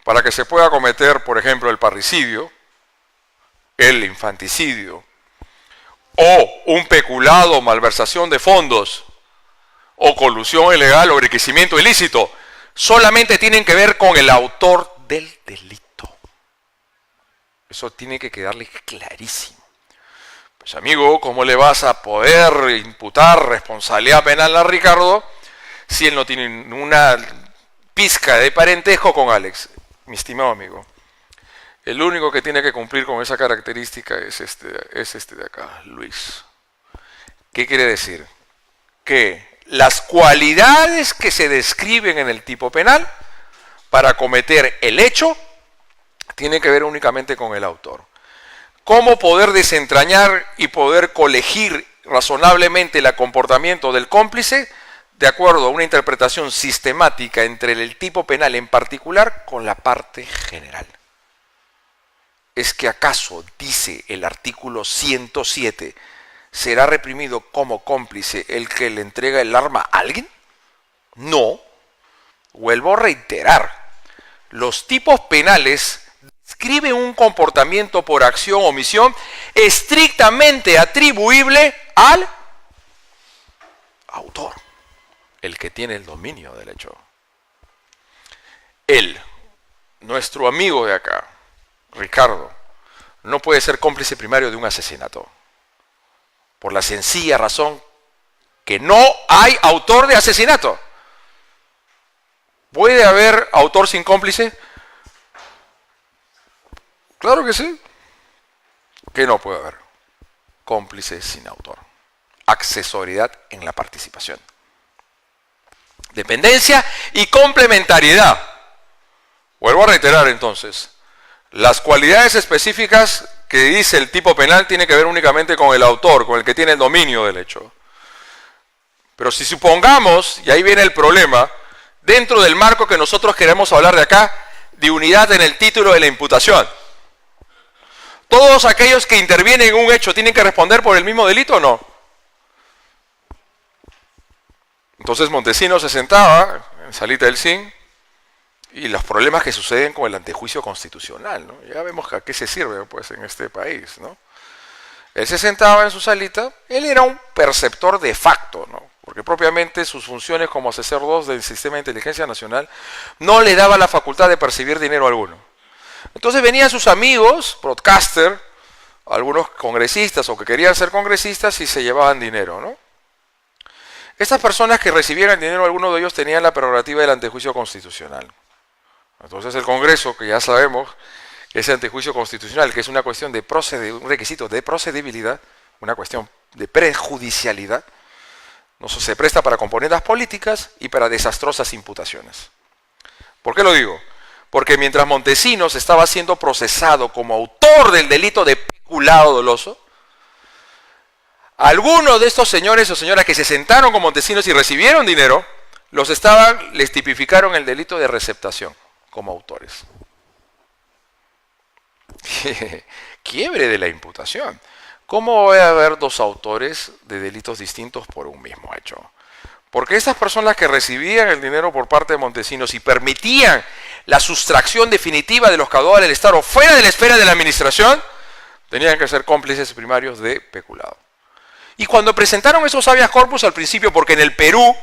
para que se pueda cometer, por ejemplo, el parricidio, el infanticidio, o un peculado, malversación de fondos, o colusión ilegal o enriquecimiento ilícito, solamente tienen que ver con el autor del delito. Eso tiene que quedarle clarísimo. Pues amigo, ¿cómo le vas a poder imputar responsabilidad penal a Ricardo si él no tiene una pizca de parentesco con Alex? Mi estimado amigo, el único que tiene que cumplir con esa característica es este de acá, Luis. ¿Qué quiere decir? Que las cualidades que se describen en el tipo penal para cometer el hecho tienen que ver únicamente con el autor. ¿Cómo poder desentrañar y poder colegir razonablemente el comportamiento del cómplice? De acuerdo a una interpretación sistemática entre el tipo penal en particular con la parte general. ¿Es que acaso, dice el artículo 107, será reprimido como cómplice el que le entrega el arma a alguien? No. Vuelvo a reiterar, los tipos penales describen un comportamiento por acción o omisión estrictamente atribuible al autor, el que tiene el dominio del hecho. Él, nuestro amigo de acá, Ricardo, no puede ser cómplice primario de un asesinato. Por la sencilla razón que no hay autor de asesinato. ¿Puede haber autor sin cómplice? Claro que sí. Que no puede haber cómplice sin autor. Accesoriedad en la participación. Dependencia y complementariedad. Vuelvo a reiterar entonces. Las cualidades específicas que dice el tipo penal tienen que ver únicamente con el autor, con el que tiene el dominio del hecho. Pero si supongamos, y ahí viene el problema, dentro del marco que nosotros queremos hablar de acá, de unidad en el título de la imputación, ¿todos aquellos que intervienen en un hecho tienen que responder por el mismo delito o no? Entonces Montesinos se sentaba en salita del CIN y los problemas que suceden con el antejuicio constitucional, ¿no? Ya vemos a qué se sirve pues en este país, ¿no? Él se sentaba en su salita, él era un perceptor de facto, ¿no? Porque propiamente sus funciones como asesor 2 del Sistema de Inteligencia Nacional no le daba la facultad de percibir dinero alguno. Entonces venían sus amigos, broadcaster, algunos congresistas o que querían ser congresistas y se llevaban dinero, ¿no? Estas personas que recibieran dinero, algunos de ellos tenían la prerrogativa del antejuicio constitucional. Entonces el Congreso, que ya sabemos, ese antejuicio constitucional, que es una cuestión de un requisito de procedibilidad, una cuestión de prejudicialidad, no se presta para componendas políticas y para desastrosas imputaciones. ¿Por qué lo digo? Porque mientras Montesinos estaba siendo procesado como autor del delito de peculado doloso, algunos de estos señores o señoras que se sentaron con Montesinos y recibieron dinero, les tipificaron el delito de receptación como autores. Quiebre de la imputación. ¿Cómo va a haber dos autores de delitos distintos por un mismo hecho? Porque estas personas que recibían el dinero por parte de Montesinos y permitían la sustracción definitiva de los caudales del Estado fuera de la esfera de la administración, tenían que ser cómplices primarios de peculado. Y cuando presentaron esos habeas corpus al principio, porque en el Perú,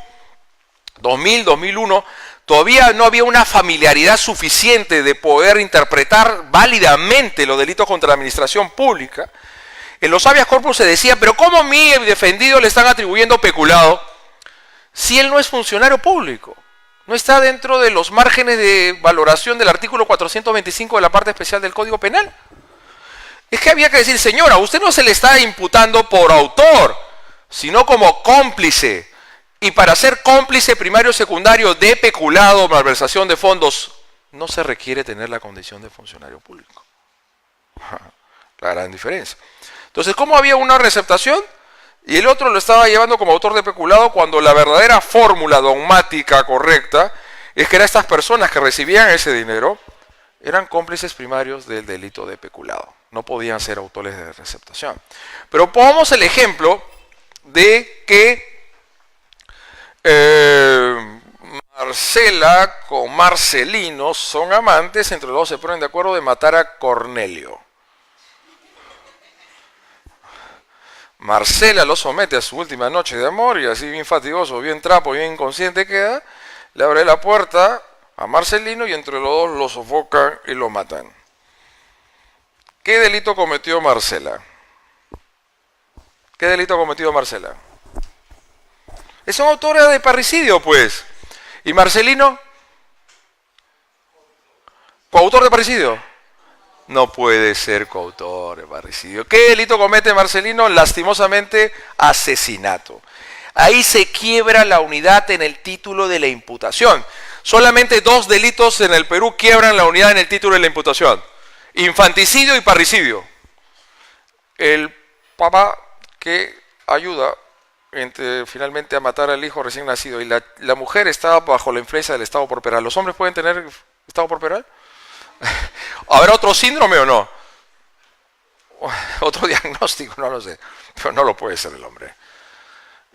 2000, 2001, todavía no había una familiaridad suficiente de poder interpretar válidamente los delitos contra la administración pública, en los habeas corpus se decía, pero ¿cómo a mi defendido le están atribuyendo peculado si él no es funcionario público? No está dentro de los márgenes de valoración del artículo 425 de la parte especial del Código Penal. Es que había que decir, señora, usted no se le está imputando por autor, sino como cómplice. Y para ser cómplice primario o secundario de peculado o malversación de fondos, no se requiere tener la condición de funcionario público. La gran diferencia. Entonces, ¿cómo había una receptación? Y el otro lo estaba llevando como autor de peculado cuando la verdadera fórmula dogmática correcta es que eran estas personas que recibían ese dinero, eran cómplices primarios del delito de peculado. No podían ser autores de receptación. Pero pongamos el ejemplo de que Marcela con Marcelino son amantes, entre los dos se ponen de acuerdo de matar a Cornelio. Marcela lo somete a su última noche de amor y así bien fatigoso, bien trapo, bien inconsciente queda, le abre la puerta a Marcelino y entre los dos lo sofocan y lo matan. ¿Qué delito cometió Marcela? ¿Qué delito cometió Marcela? Es un autor de parricidio, pues. ¿Y Marcelino? ¿Coautor de parricidio? No puede ser coautor de parricidio. ¿Qué delito comete Marcelino? Lastimosamente, asesinato. Ahí se quiebra la unidad en el título de la imputación. Solamente 2 delitos en el Perú quiebran la unidad en el título de la imputación. Infanticidio y parricidio. El papá que ayuda finalmente a matar al hijo recién nacido y la mujer está bajo la influencia del estado porperal. ¿Los hombres pueden tener estado porperal? ¿Habrá otro síndrome o no? Otro diagnóstico, no lo sé. Pero no lo puede ser el hombre.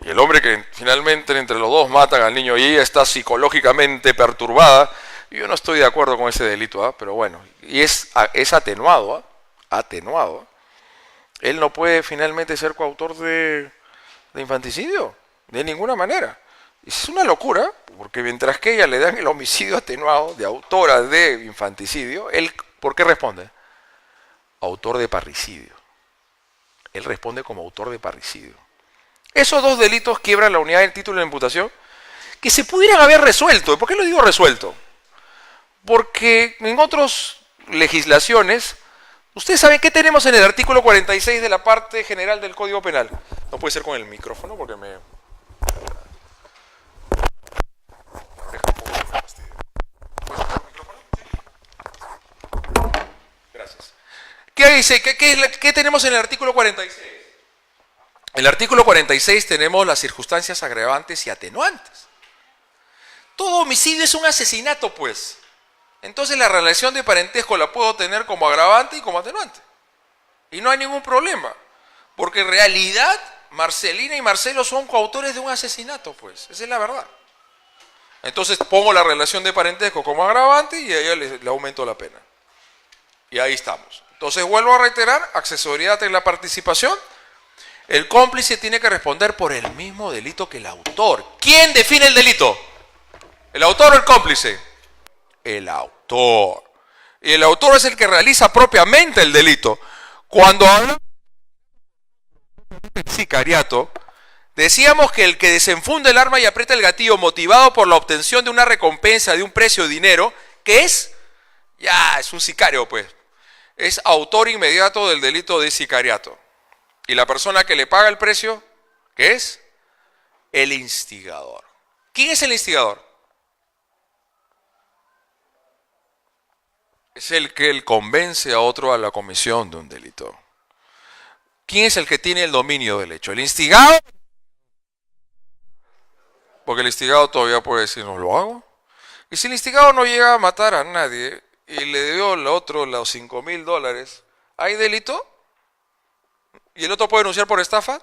Y el hombre que finalmente entre los dos matan al niño y ella está psicológicamente perturbada, yo no estoy de acuerdo con ese delito, pero bueno, y es atenuado, atenuado. Él no puede finalmente ser coautor de infanticidio, de ninguna manera. Y es una locura, porque mientras que ella le dan el homicidio atenuado de autora de infanticidio, él, ¿por qué responde? Autor de parricidio. Él responde como autor de parricidio. Esos 2 delitos quiebran la unidad del título de la imputación que se pudieran haber resuelto. ¿Por qué lo digo resuelto? Porque en otras legislaciones, ustedes saben qué tenemos en el artículo 46 de la parte general del Código Penal. No puede ser con el micrófono porque me... Gracias. ¿Qué dice? ¿Qué tenemos en el artículo 46? En el artículo 46 tenemos las circunstancias agravantes y atenuantes. Todo homicidio es un asesinato, pues. Entonces la relación de parentesco la puedo tener como agravante y como atenuante. Y no hay ningún problema. Porque en realidad Marcelina y Marcelo son coautores de un asesinato, pues. Esa es la verdad. Entonces pongo la relación de parentesco como agravante y a ella le aumento la pena. Y ahí estamos. Entonces vuelvo a reiterar, accesoriedad en la participación. El cómplice tiene que responder por el mismo delito que el autor. ¿Quién define el delito? ¿El autor o el cómplice? El autor. Y el autor es el que realiza propiamente el delito. Cuando hablamos de sicariato, decíamos que el que desenfunda el arma y aprieta el gatillo motivado por la obtención de una recompensa de un precio de dinero, ¿qué es? Ya, es un sicario, pues. Es autor inmediato del delito de sicariato. Y la persona que le paga el precio, ¿qué es? El instigador. ¿Quién es el instigador? Es el que él convence a otro a la comisión de un delito. ¿Quién es el que tiene el dominio del hecho? ¿El instigado? Porque el instigado todavía puede decir, no lo hago. Y si el instigado no llega a matar a nadie y le dio al otro los $5,000, ¿hay delito? ¿Y el otro puede denunciar por estafa?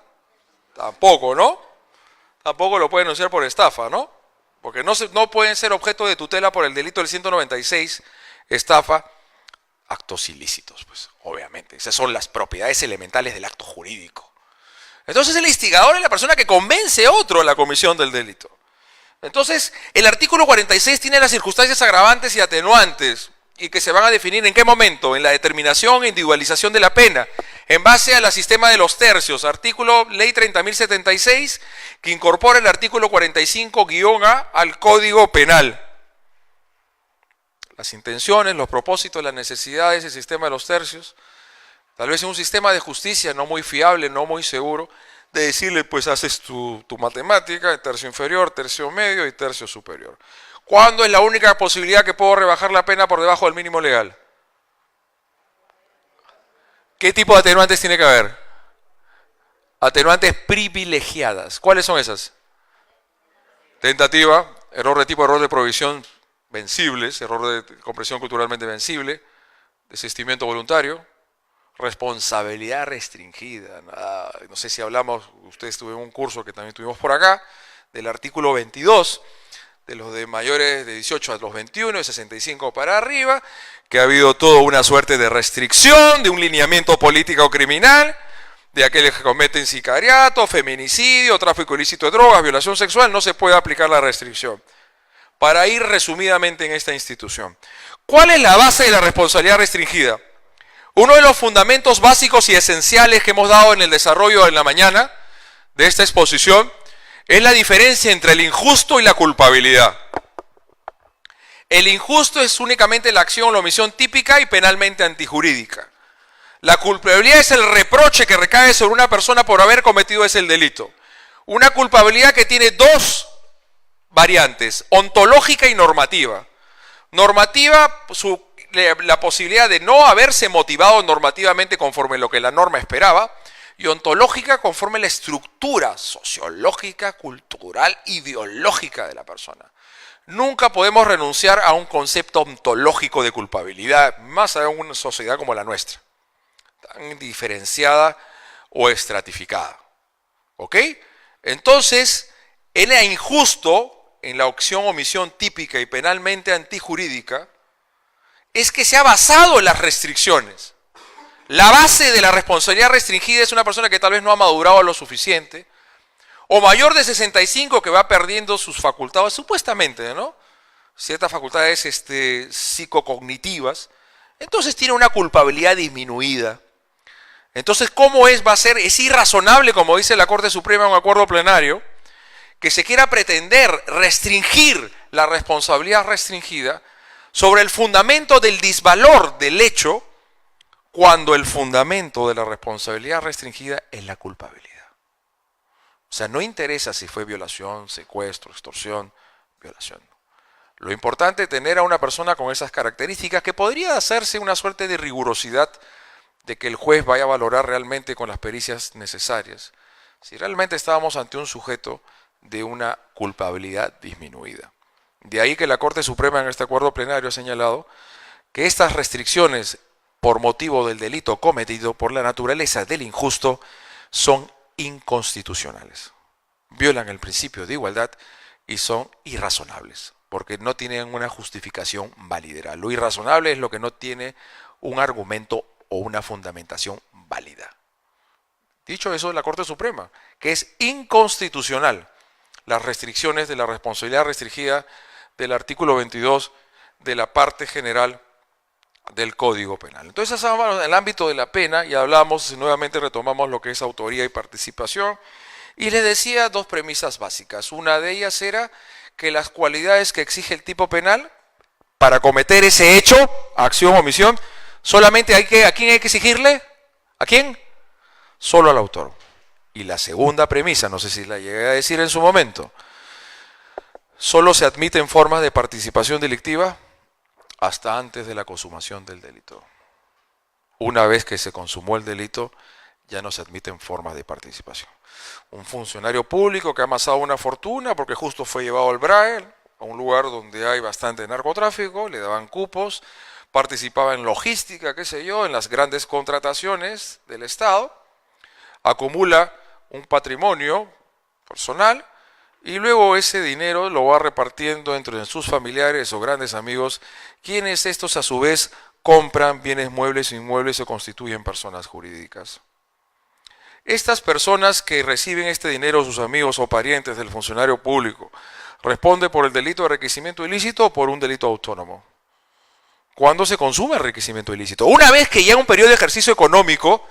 Tampoco, ¿no? Tampoco lo puede denunciar por estafa, ¿no? Porque no pueden ser objeto de tutela por el delito del 196, estafa, actos ilícitos, pues, obviamente. Esas son las propiedades elementales del acto jurídico. Entonces el instigador es la persona que convence a otro a la comisión del delito. Entonces, el artículo 46 tiene las circunstancias agravantes y atenuantes y que se van a definir en qué momento, en la determinación e individualización de la pena, en base al sistema de los tercios, artículo ley 30.076, que incorpora el artículo 45-A al Código Penal. Las intenciones, los propósitos, las necesidades del sistema de los tercios, tal vez en un sistema de justicia no muy fiable, no muy seguro, de decirle, pues haces tu matemática, tercio inferior, tercio medio y tercio superior. ¿Cuándo es la única posibilidad que puedo rebajar la pena por debajo del mínimo legal? ¿Qué tipo de atenuantes tiene que haber? Atenuantes privilegiadas. ¿Cuáles son esas? Tentativa, error de tipo, error de provisión vencibles, error de comprensión culturalmente vencible, desistimiento voluntario, responsabilidad restringida. No sé si hablamos, ustedes tuvieron un curso que también tuvimos por acá, del artículo 22, de los de mayores de 18 a los 21, de 65 para arriba, que ha habido toda una suerte de restricción, de un lineamiento político o criminal, de aquellos que cometen sicariato, feminicidio, tráfico ilícito de drogas, violación sexual, no se puede aplicar la restricción. Para ir resumidamente en esta institución, ¿cuál es la base de la responsabilidad restringida? Uno de los fundamentos básicos y esenciales que hemos dado en el desarrollo en la mañana de esta exposición es la diferencia entre el injusto y la culpabilidad. El injusto es únicamente la acción o la omisión típica y penalmente antijurídica. La culpabilidad es el reproche que recae sobre una persona por haber cometido ese delito. Una culpabilidad que tiene dos variantes, ontológica y normativa. Normativa, la posibilidad de no haberse motivado normativamente conforme lo que la norma esperaba, y ontológica conforme la estructura sociológica, cultural, ideológica de la persona. Nunca podemos renunciar a un concepto ontológico de culpabilidad, más allá de una sociedad como la nuestra, tan diferenciada o estratificada. ¿Ok? Entonces, era injusto, en la opción omisión típica y penalmente antijurídica, es que se ha basado en las restricciones. La base de la responsabilidad restringida es una persona que tal vez no ha madurado lo suficiente, o mayor de 65 que va perdiendo sus facultades, supuestamente, ¿no? Ciertas facultades psicocognitivas, entonces tiene una culpabilidad disminuida. Entonces, ¿cómo es? Va a ser, es irrazonable, como dice la Corte Suprema en un acuerdo plenario, que se quiera pretender restringir la responsabilidad restringida sobre el fundamento del disvalor del hecho, cuando el fundamento de la responsabilidad restringida es la culpabilidad. O sea, no interesa si fue violación, secuestro, extorsión, violación. Lo importante es tener a una persona con esas características que podría hacerse una suerte de rigurosidad de que el juez vaya a valorar realmente con las pericias necesarias si realmente estábamos ante un sujeto de una culpabilidad disminuida. De ahí que la Corte Suprema en este acuerdo plenario ha señalado que estas restricciones por motivo del delito cometido por la naturaleza del injusto son inconstitucionales. Violan el principio de igualdad y son irrazonables, porque no tienen una justificación válida. Lo irrazonable es lo que no tiene un argumento o una fundamentación válida. Dicho eso, la Corte Suprema, que es inconstitucional las restricciones de la responsabilidad restringida del artículo 22 de la parte general del Código Penal. Entonces, en el ámbito de la pena, y hablamos, nuevamente retomamos lo que es autoría y participación, y les decía dos premisas básicas. Una de ellas era que las cualidades que exige el tipo penal para cometer ese hecho, acción o omisión, solamente ¿a quién hay que exigirle? ¿A quién? Solo al autor. Y la segunda premisa, no sé si la llegué a decir en su momento, solo se admiten formas de participación delictiva hasta antes de la consumación del delito. Una vez que se consumó el delito, ya no se admiten formas de participación. Un funcionario público que ha amasado una fortuna porque justo fue llevado al BRAE, a un lugar donde hay bastante narcotráfico, le daban cupos, participaba en logística, qué sé yo, en las grandes contrataciones del Estado, acumula un patrimonio personal y luego ese dinero lo va repartiendo entre sus familiares o grandes amigos, quienes estos a su vez compran bienes muebles e inmuebles o constituyen personas jurídicas. Estas personas que reciben este dinero de sus amigos o parientes del funcionario público, ¿responde por el delito de enriquecimiento ilícito o por un delito autónomo? ¿Cuándo se consume enriquecimiento ilícito? Una vez que llega un periodo de ejercicio económico,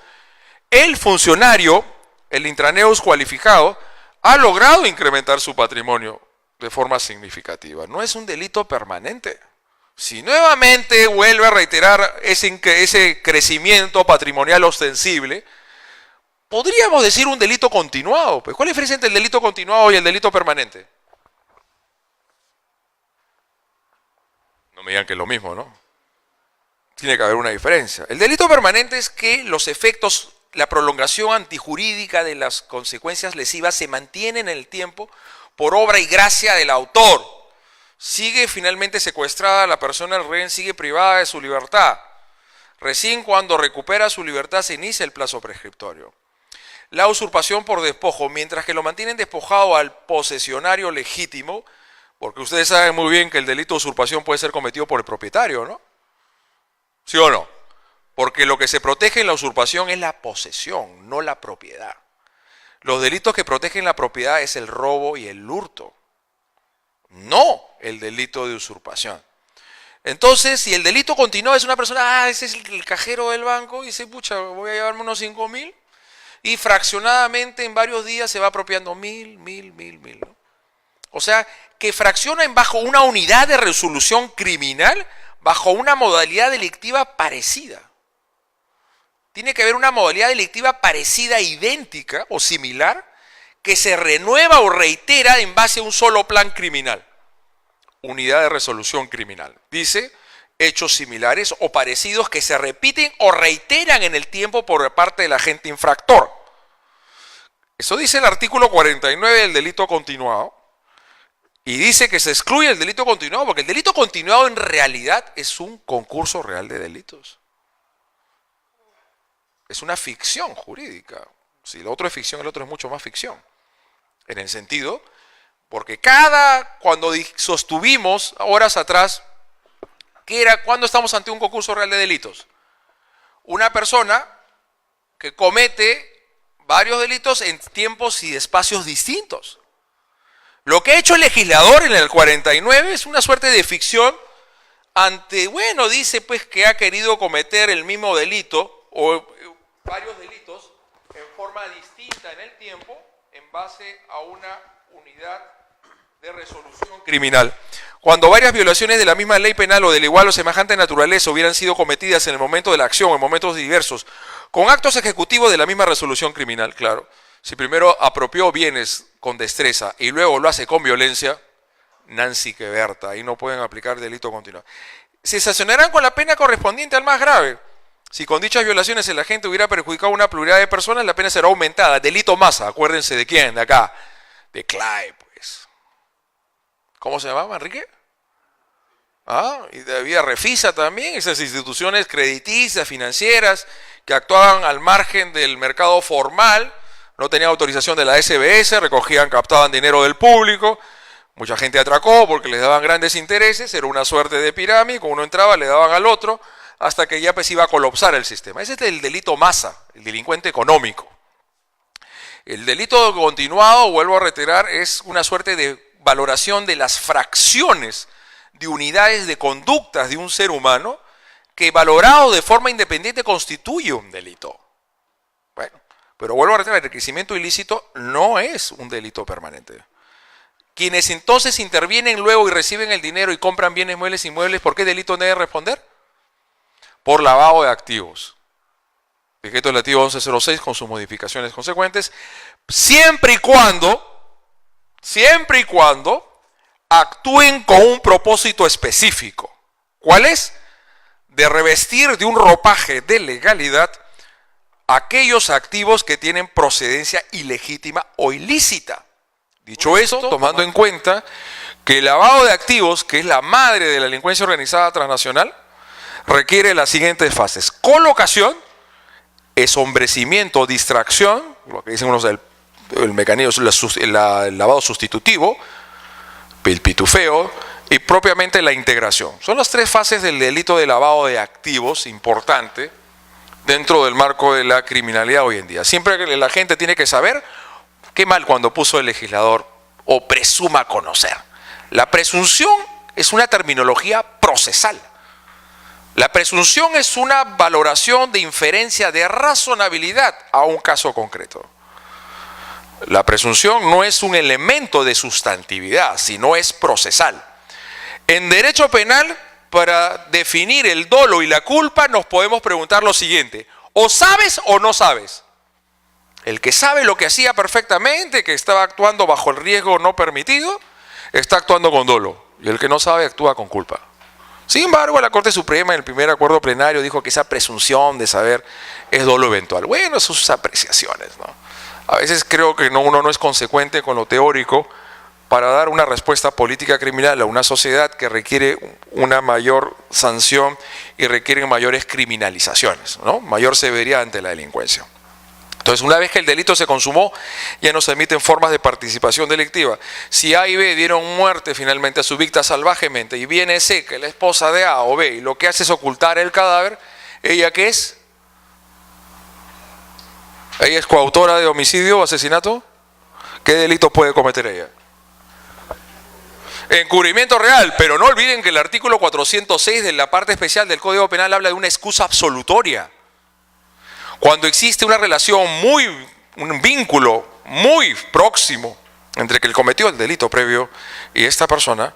el funcionario, el intraneus cualificado, ha logrado incrementar su patrimonio de forma significativa. No es un delito permanente. Si nuevamente vuelve a reiterar ese crecimiento patrimonial ostensible, podríamos decir un delito continuado. Pues, ¿cuál es la diferencia entre el delito continuado y el delito permanente? No me digan que es lo mismo, ¿no? Tiene que haber una diferencia. El delito permanente es que los efectos, la prolongación antijurídica de las consecuencias lesivas se mantienen en el tiempo por obra y gracia del autor. Sigue finalmente secuestrada la persona, el rehén sigue privada de su libertad. Recién cuando recupera su libertad se inicia el plazo prescriptorio. La usurpación por despojo, mientras que lo mantienen despojado al posesionario legítimo, porque ustedes saben muy bien que el delito de usurpación puede ser cometido por el propietario, ¿no? ¿Sí o no? Porque lo que se protege en la usurpación es la posesión, no la propiedad. Los delitos que protegen la propiedad es el robo y el hurto, no el delito de usurpación. Entonces, si el delito continuado es una persona, ese es el cajero del banco, y dice, pucha, voy a llevarme unos 5.000, y fraccionadamente en varios días se va apropiando 1.000, ¿no? O sea, que fraccionan bajo una unidad de resolución criminal, bajo una modalidad delictiva parecida. Tiene que haber una modalidad delictiva parecida, idéntica o similar, que se renueva o reitera en base a un solo plan criminal. Unidad de resolución criminal. Dice, hechos similares o parecidos que se repiten o reiteran en el tiempo por parte del agente infractor. Eso dice el artículo 49 del delito continuado. Y dice que se excluye el delito continuado, porque el delito continuado en realidad es un concurso real de delitos. Es una ficción jurídica. Si el otro es ficción, el otro es mucho más ficción. En el sentido, porque cuando sostuvimos horas atrás, que era cuando estamos ante un concurso real de delitos, una persona que comete varios delitos en tiempos y espacios distintos. Lo que ha hecho el legislador en el 49 es una suerte de ficción dice pues que ha querido cometer el mismo delito o varios delitos en forma distinta en el tiempo en base a una unidad de resolución criminal. Cuando varias violaciones de la misma ley penal o de la igual o semejante naturaleza hubieran sido cometidas en el momento de la acción o en momentos diversos, con actos ejecutivos de la misma resolución criminal, claro. Si primero apropió bienes con destreza y luego lo hace con violencia, Nancy que Berta, ahí no pueden aplicar delito continuado. Se sancionarán con la pena correspondiente al más grave. Si con dichas violaciones el agente hubiera perjudicado a una pluralidad de personas, la pena será aumentada. Delito masa, acuérdense de quién, de acá, de Clay, pues. ¿Cómo se llamaba, Enrique? Y había Refisa también, esas instituciones crediticias, financieras, que actuaban al margen del mercado formal, no tenían autorización de la SBS, recogían, captaban dinero del público, mucha gente atracó porque les daban grandes intereses, era una suerte de pirámide, como uno entraba le daban al otro, hasta que ya pues iba a colapsar el sistema. Ese es el delito masa, el delincuente económico. El delito continuado, vuelvo a reiterar, es una suerte de valoración de las fracciones de unidades de conductas de un ser humano que valorado de forma independiente constituye un delito. Bueno, pero vuelvo a reiterar, el enriquecimiento ilícito no es un delito permanente. Quienes entonces intervienen luego y reciben el dinero y compran bienes muebles e inmuebles, ¿por qué delito deben responder? Por lavado de activos. Decreto legislativo 1106 con sus modificaciones consecuentes, siempre y cuando actúen con un propósito específico. ¿Cuál es? De revestir de un ropaje de legalidad aquellos activos que tienen procedencia ilegítima o ilícita. Dicho eso, tomando en cuenta que el lavado de activos, que es la madre de la delincuencia organizada transnacional, requiere las siguientes fases: colocación, ensombrecimiento, distracción, lo que dicen unos del mecanismo, el lavado sustitutivo, el pitufeo, y propiamente la integración. Son las tres fases del delito de lavado de activos importante dentro del marco de la criminalidad hoy en día. Siempre que la gente tiene que saber, qué mal cuando puso el legislador o presuma conocer. La presunción es una terminología procesal. La presunción es una valoración de inferencia de razonabilidad a un caso concreto. La presunción no es un elemento de sustantividad, sino es procesal. En derecho penal, para definir el dolo y la culpa, nos podemos preguntar lo siguiente: ¿o sabes o no sabes? El que sabe lo que hacía perfectamente, que estaba actuando bajo el riesgo no permitido, está actuando con dolo. Y el que no sabe actúa con culpa. Sin embargo, la Corte Suprema en el primer acuerdo plenario dijo que esa presunción de saber es dolo eventual. Bueno, sus apreciaciones, ¿no? A veces creo que uno no es consecuente con lo teórico para dar una respuesta política criminal a una sociedad que requiere una mayor sanción y requiere mayores criminalizaciones, ¿no? Mayor severidad ante la delincuencia. Entonces, una vez que el delito se consumó, ya no se emiten formas de participación delictiva. Si A y B dieron muerte finalmente a su víctima salvajemente y viene C, que es la esposa de A o B, y lo que hace es ocultar el cadáver, ¿ella qué es? ¿Ella es coautora de homicidio o asesinato? ¿Qué delito puede cometer ella? Encubrimiento real, pero no olviden que el artículo 406 de la parte especial del Código Penal habla de una excusa absolutoria. Cuando existe una relación un vínculo muy próximo entre que él cometió el delito previo y esta persona,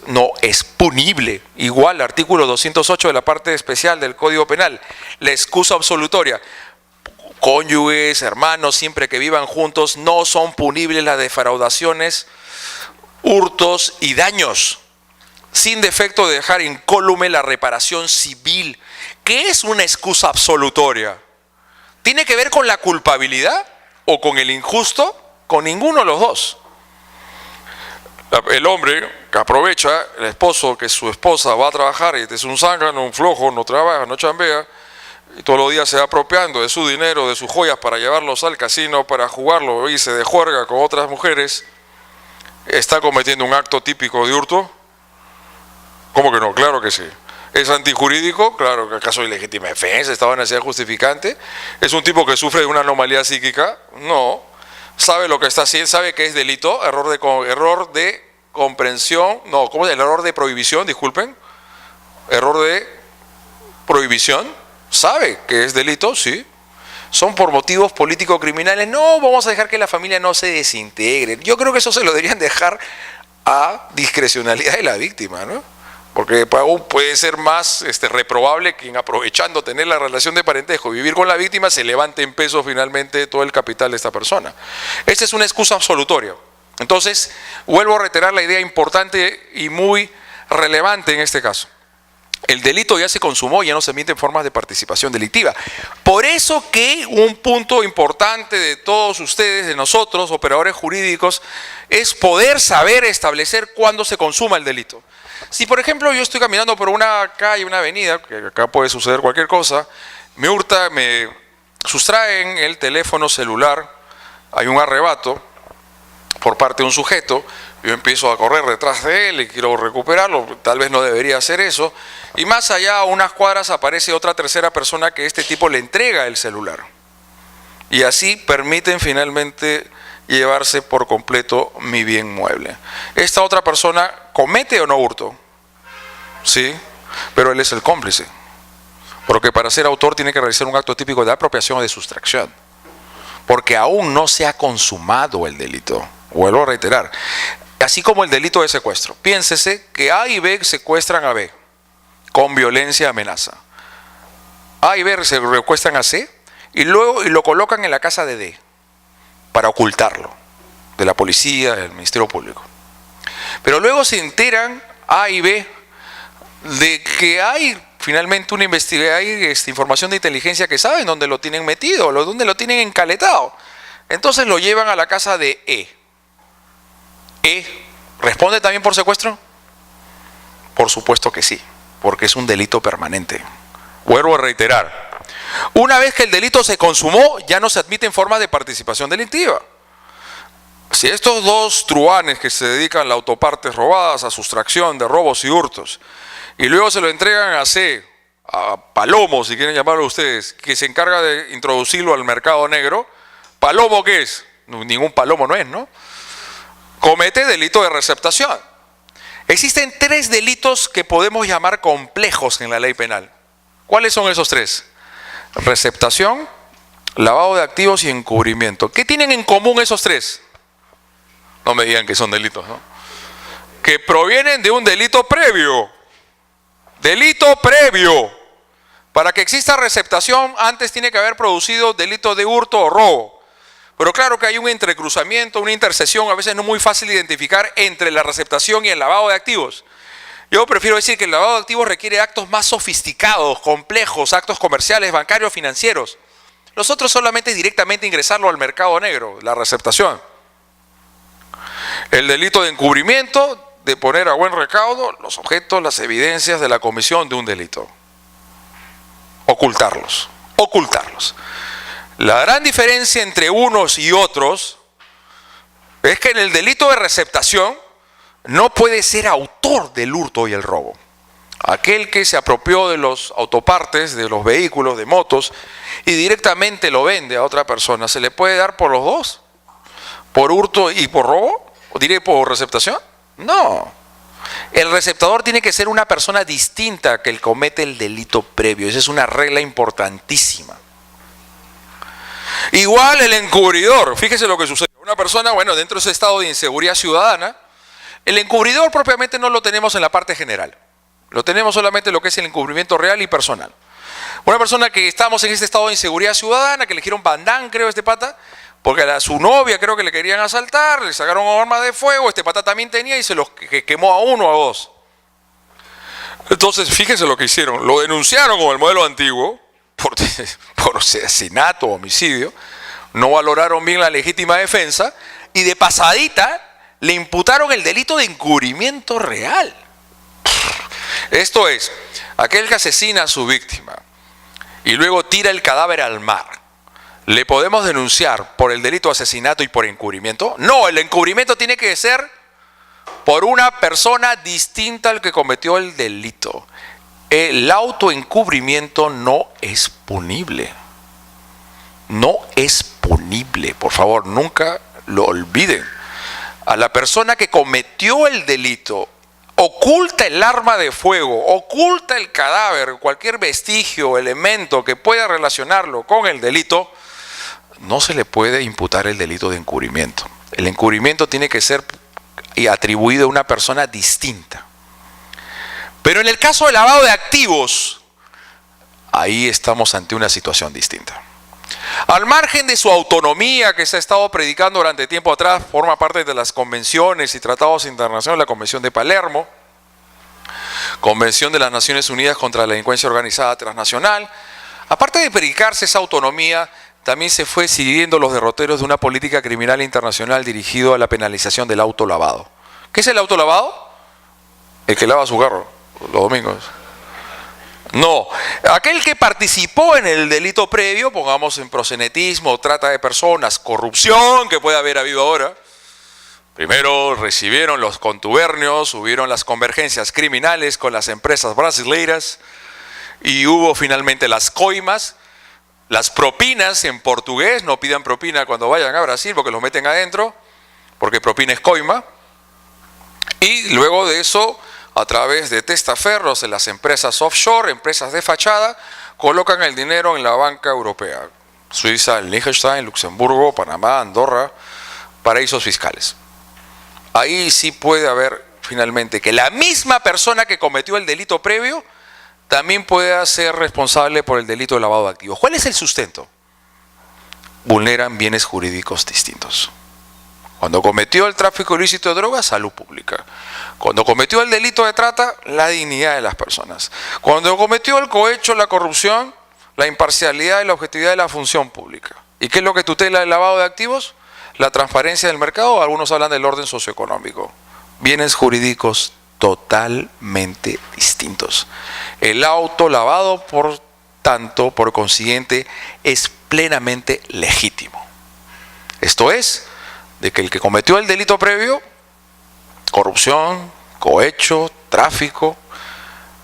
no es punible. Igual artículo 208 de la parte especial del Código Penal, la excusa absolutoria. Cónyuges, hermanos, siempre que vivan juntos, no son punibles las defraudaciones, hurtos y daños, sin defecto de dejar incólume la reparación civil. ¿Qué es una excusa absolutoria? ¿Tiene que ver con la culpabilidad o con el injusto? Con ninguno de los dos. El hombre que aprovecha, el esposo que su esposa va a trabajar y este es un zángano, un flojo, no trabaja, no chambea, y todos los días se va apropiando de su dinero, de sus joyas para llevarlos al casino, para jugarlo, irse de juerga con otras mujeres, ¿está cometiendo un acto típico de hurto? ¿Cómo que no? Claro que sí. ¿Es antijurídico? Claro, que acaso ilegítima defensa, estado de necesidad justificante. ¿Es un tipo que sufre de una anomalía psíquica? No. ¿Sabe lo que está haciendo? ¿Sabe que es delito? Error de comprensión, no, ¿cómo es? El error de prohibición, disculpen. Error de prohibición. ¿Sabe que es delito? Sí. ¿Son por motivos político-criminales? No, vamos a dejar que la familia no se desintegre. Yo creo que eso se lo deberían dejar a discrecionalidad de la víctima, ¿no? Porque puede ser más reprobable que aprovechando tener la relación de parentesco y vivir con la víctima se levante en peso finalmente todo el capital de esta persona. Esta es una excusa absolutoria. Entonces, vuelvo a reiterar la idea importante y muy relevante en este caso. El delito ya se consumó, ya no se emiten formas de participación delictiva. Por eso que un punto importante de todos ustedes, de nosotros, operadores jurídicos, es poder saber establecer cuándo se consuma el delito. Si, por ejemplo, yo estoy caminando por una calle, una avenida, que acá puede suceder cualquier cosa, me sustraen el teléfono celular, hay un arrebato por parte de un sujeto, yo empiezo a correr detrás de él y quiero recuperarlo, tal vez no debería hacer eso, y más allá, a unas cuadras, aparece otra tercera persona que este tipo le entrega el celular. Y así permiten finalmente llevarse por completo mi bien mueble. ¿Esta otra persona comete o no hurto? Sí, pero él es el cómplice. Porque para ser autor tiene que realizar un acto típico de apropiación o de sustracción. Porque aún no se ha consumado el delito. Vuelvo a reiterar. Así como el delito de secuestro. Piénsese que A y B secuestran a B con violencia y amenaza. A y B se secuestran a C y luego lo colocan en la casa de D para ocultarlo de la policía, del Ministerio Público. Pero luego se enteran A y B de que hay finalmente una investigación, hay información de inteligencia que saben dónde lo tienen metido, dónde lo tienen encaletado. Entonces lo llevan a la casa de E. ¿Responde también por secuestro? Por supuesto que sí, porque es un delito permanente. Vuelvo a reiterar. Una vez que el delito se consumó, ya no se admiten formas de participación delictiva. Si estos dos truhanes que se dedican a autopartes robadas, a sustracción de robos y hurtos, y luego se lo entregan a C, a Palomo, si quieren llamarlo ustedes, que se encarga de introducirlo al mercado negro, ¿Palomo qué es? Ningún palomo no es, ¿no? Comete delito de receptación. Existen 3 delitos que podemos llamar complejos en la ley penal. ¿Cuáles son esos 3? Receptación, lavado de activos y encubrimiento. ¿Qué tienen en común esos 3? No me digan que son delitos, ¿no? Que provienen de un delito previo. Delito previo. Para que exista receptación, antes tiene que haber producido delito de hurto o robo. Pero claro que hay un entrecruzamiento, una intersección, a veces no muy fácil de identificar entre la receptación y el lavado de activos. Yo prefiero decir que el lavado de activos requiere actos más sofisticados, complejos, actos comerciales, bancarios, financieros. Los otros solamente es directamente ingresarlo al mercado negro, la receptación. El delito de encubrimiento, de poner a buen recaudo los objetos, las evidencias de la comisión de un delito. Ocultarlos. La gran diferencia entre unos y otros es que en el delito de receptación no puede ser autor del hurto y el robo. Aquel que se apropió de los autopartes, de los vehículos, de motos, y directamente lo vende a otra persona, ¿se le puede dar por los dos? ¿Por hurto y por robo? ¿O diré por receptación? No. El receptador tiene que ser una persona distinta que el comete el delito previo. Esa es una regla importantísima. Igual el encubridor. Fíjese lo que sucede. Una persona, dentro de ese estado de inseguridad ciudadana, el encubridor propiamente no lo tenemos en la parte general. Lo tenemos solamente en lo que es el encubrimiento real y personal. Una persona que estamos en este estado de inseguridad ciudadana, que le dijeron bandán, creo, este pata, porque a su novia creo que le querían asaltar, le sacaron armas de fuego, este pata también tenía y se los quemó a 1 o a 2. Entonces, fíjense lo que hicieron. Lo denunciaron con el modelo antiguo, por asesinato, homicidio, no valoraron bien la legítima defensa y de pasadita le imputaron el delito de encubrimiento real. Esto es, aquel que asesina a su víctima y luego tira el cadáver al mar, ¿le podemos denunciar por el delito de asesinato y por encubrimiento? No, el encubrimiento tiene que ser por una persona distinta al que cometió el delito. El autoencubrimiento no es punible. No es punible, por favor, nunca lo olviden. A la persona que cometió el delito, oculta el arma de fuego, oculta el cadáver, cualquier vestigio, elemento que pueda relacionarlo con el delito, no se le puede imputar el delito de encubrimiento. El encubrimiento tiene que ser atribuido a una persona distinta. Pero en el caso del lavado de activos, ahí estamos ante una situación distinta. Al margen de su autonomía que se ha estado predicando durante tiempo atrás, forma parte de las convenciones y tratados internacionales, la Convención de Palermo, Convención de las Naciones Unidas contra la Delincuencia Organizada Transnacional. Aparte de predicarse esa autonomía, también se fue siguiendo los derroteros de una política criminal internacional dirigido a la penalización del autolavado. ¿Qué es el autolavado? El que lava su carro los domingos. No, aquel que participó en el delito previo, pongamos en proxenetismo, trata de personas, corrupción que puede haber habido ahora. Primero recibieron los contubernios, hubieron las convergencias criminales con las empresas brasileiras y hubo finalmente las coimas, las propinas en portugués, no pidan propina cuando vayan a Brasil porque los meten adentro, porque propina es coima. Y luego de eso, a través de testaferros en las empresas offshore, empresas de fachada, colocan el dinero en la banca europea. Suiza, Liechtenstein, Luxemburgo, Panamá, Andorra, paraísos fiscales. Ahí sí puede haber finalmente que la misma persona que cometió el delito previo también pueda ser responsable por el delito de lavado de activos. ¿Cuál es el sustento? Vulneran bienes jurídicos distintos. Cuando cometió el tráfico ilícito de drogas, salud pública. Cuando cometió el delito de trata, la dignidad de las personas. Cuando cometió el cohecho, la corrupción, la imparcialidad y la objetividad de la función pública. ¿Y qué es lo que tutela el lavado de activos? La transparencia del mercado, algunos hablan del orden socioeconómico. Bienes jurídicos totalmente distintos. El autolavado, por tanto, por consiguiente, es plenamente legítimo. Esto es, de que el que cometió el delito previo, corrupción, cohecho, tráfico,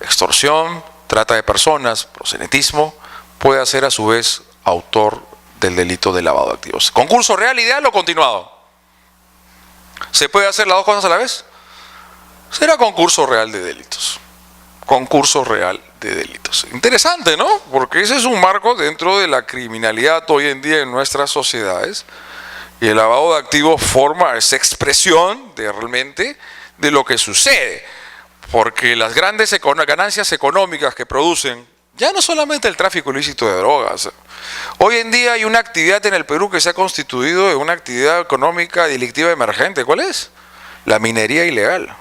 extorsión, trata de personas, proxenetismo, pueda ser a su vez autor del delito de lavado de activos. ¿Concurso real, ideal o continuado? ¿Se puede hacer las dos cosas a la vez? Será concurso real de delitos. Concurso real de delitos. Interesante, ¿no? Porque ese es un marco dentro de la criminalidad hoy en día en nuestras sociedades. Y el lavado de activos forma esa expresión de realmente de lo que sucede. Porque las grandes ganancias económicas que producen, ya no solamente el tráfico ilícito de drogas. Hoy en día hay una actividad en el Perú que se ha constituido en una actividad económica delictiva emergente. ¿Cuál es? La minería ilegal.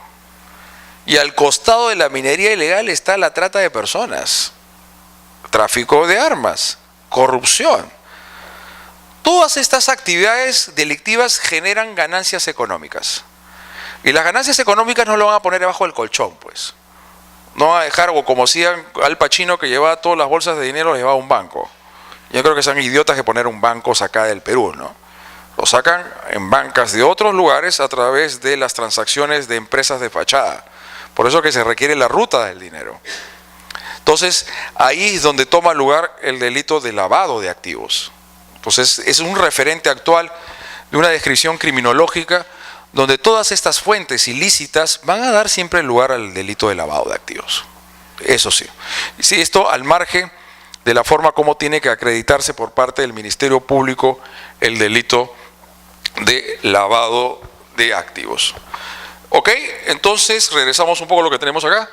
Y al costado de la minería ilegal está la trata de personas, tráfico de armas, corrupción. Todas estas actividades delictivas generan ganancias económicas. Y las ganancias económicas no lo van a poner debajo del colchón, pues. No van a dejar, o como hacían Al Pacino, que llevaba todas las bolsas de dinero, las llevaba a un banco. Yo creo que son idiotas que poner un banco acá del Perú, ¿no? Lo sacan en bancas de otros lugares a través de las transacciones de empresas de fachada. Por eso que se requiere la ruta del dinero. Entonces, ahí es donde toma lugar el delito de lavado de activos. Entonces, es un referente actual de una descripción criminológica donde todas estas fuentes ilícitas van a dar siempre lugar al delito de lavado de activos. Eso sí. Y sí, esto al margen de la forma como tiene que acreditarse por parte del Ministerio Público el delito de lavado de activos. Ok, entonces regresamos un poco a lo que tenemos acá.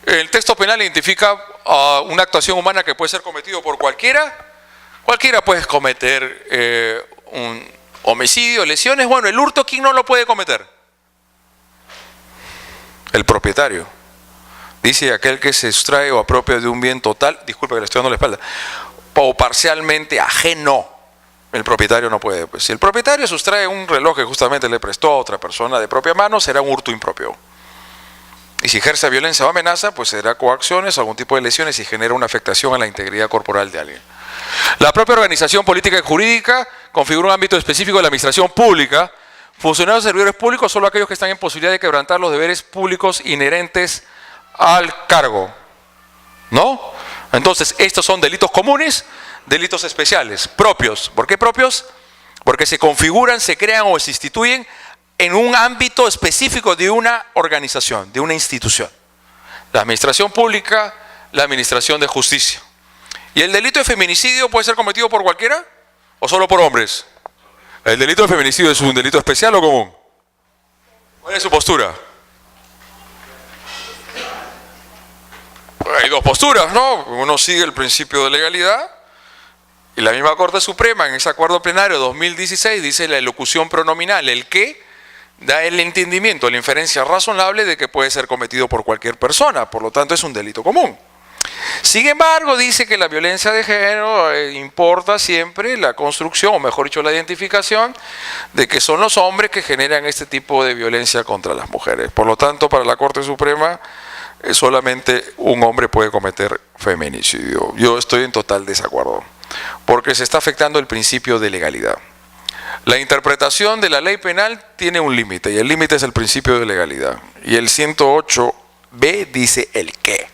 El texto penal identifica una actuación humana que puede ser cometido por cualquiera. Cualquiera puede cometer un homicidio, lesiones. Bueno, el hurto, ¿quién no lo puede cometer? El propietario. Dice aquel que se sustrae o apropia de un bien total, disculpe que le estoy dando la espalda, o parcialmente ajeno. El propietario no puede. Pues, si el propietario sustrae un reloj que justamente le prestó a otra persona de propia mano, será un hurto impropio. Y si ejerce violencia o amenaza, pues será coacciones, algún tipo de lesiones y genera una afectación a la integridad corporal de alguien. La propia organización política y jurídica configura un ámbito específico de la administración pública. Funcionarios y servidores públicos, solo aquellos que están en posibilidad de quebrantar los deberes públicos inherentes al cargo. ¿No? Entonces, estos son delitos comunes, delitos especiales, propios. ¿Por qué propios? Porque se configuran, se crean o se instituyen en un ámbito específico de una organización, de una institución. La administración pública, la administración de justicia. ¿Y el delito de feminicidio puede ser cometido por cualquiera o solo por hombres? ¿El delito de feminicidio es un delito especial o común? ¿Cuál es su postura? Hay dos posturas, ¿no? Uno sigue el principio de legalidad y la misma Corte Suprema en ese acuerdo plenario 2016 dice la elocución pronominal, el que da el entendimiento, la inferencia razonable de que puede ser cometido por cualquier persona, por lo tanto es un delito común. Sin embargo, dice que la violencia de género importa siempre la construcción, o mejor dicho, la identificación de que son los hombres que generan este tipo de violencia contra las mujeres. Por lo tanto, para la Corte Suprema, solamente un hombre puede cometer feminicidio. Yo estoy en total desacuerdo, porque se está afectando el principio de legalidad. La interpretación de la ley penal tiene un límite, y el límite es el principio de legalidad. Y el 108B dice el qué.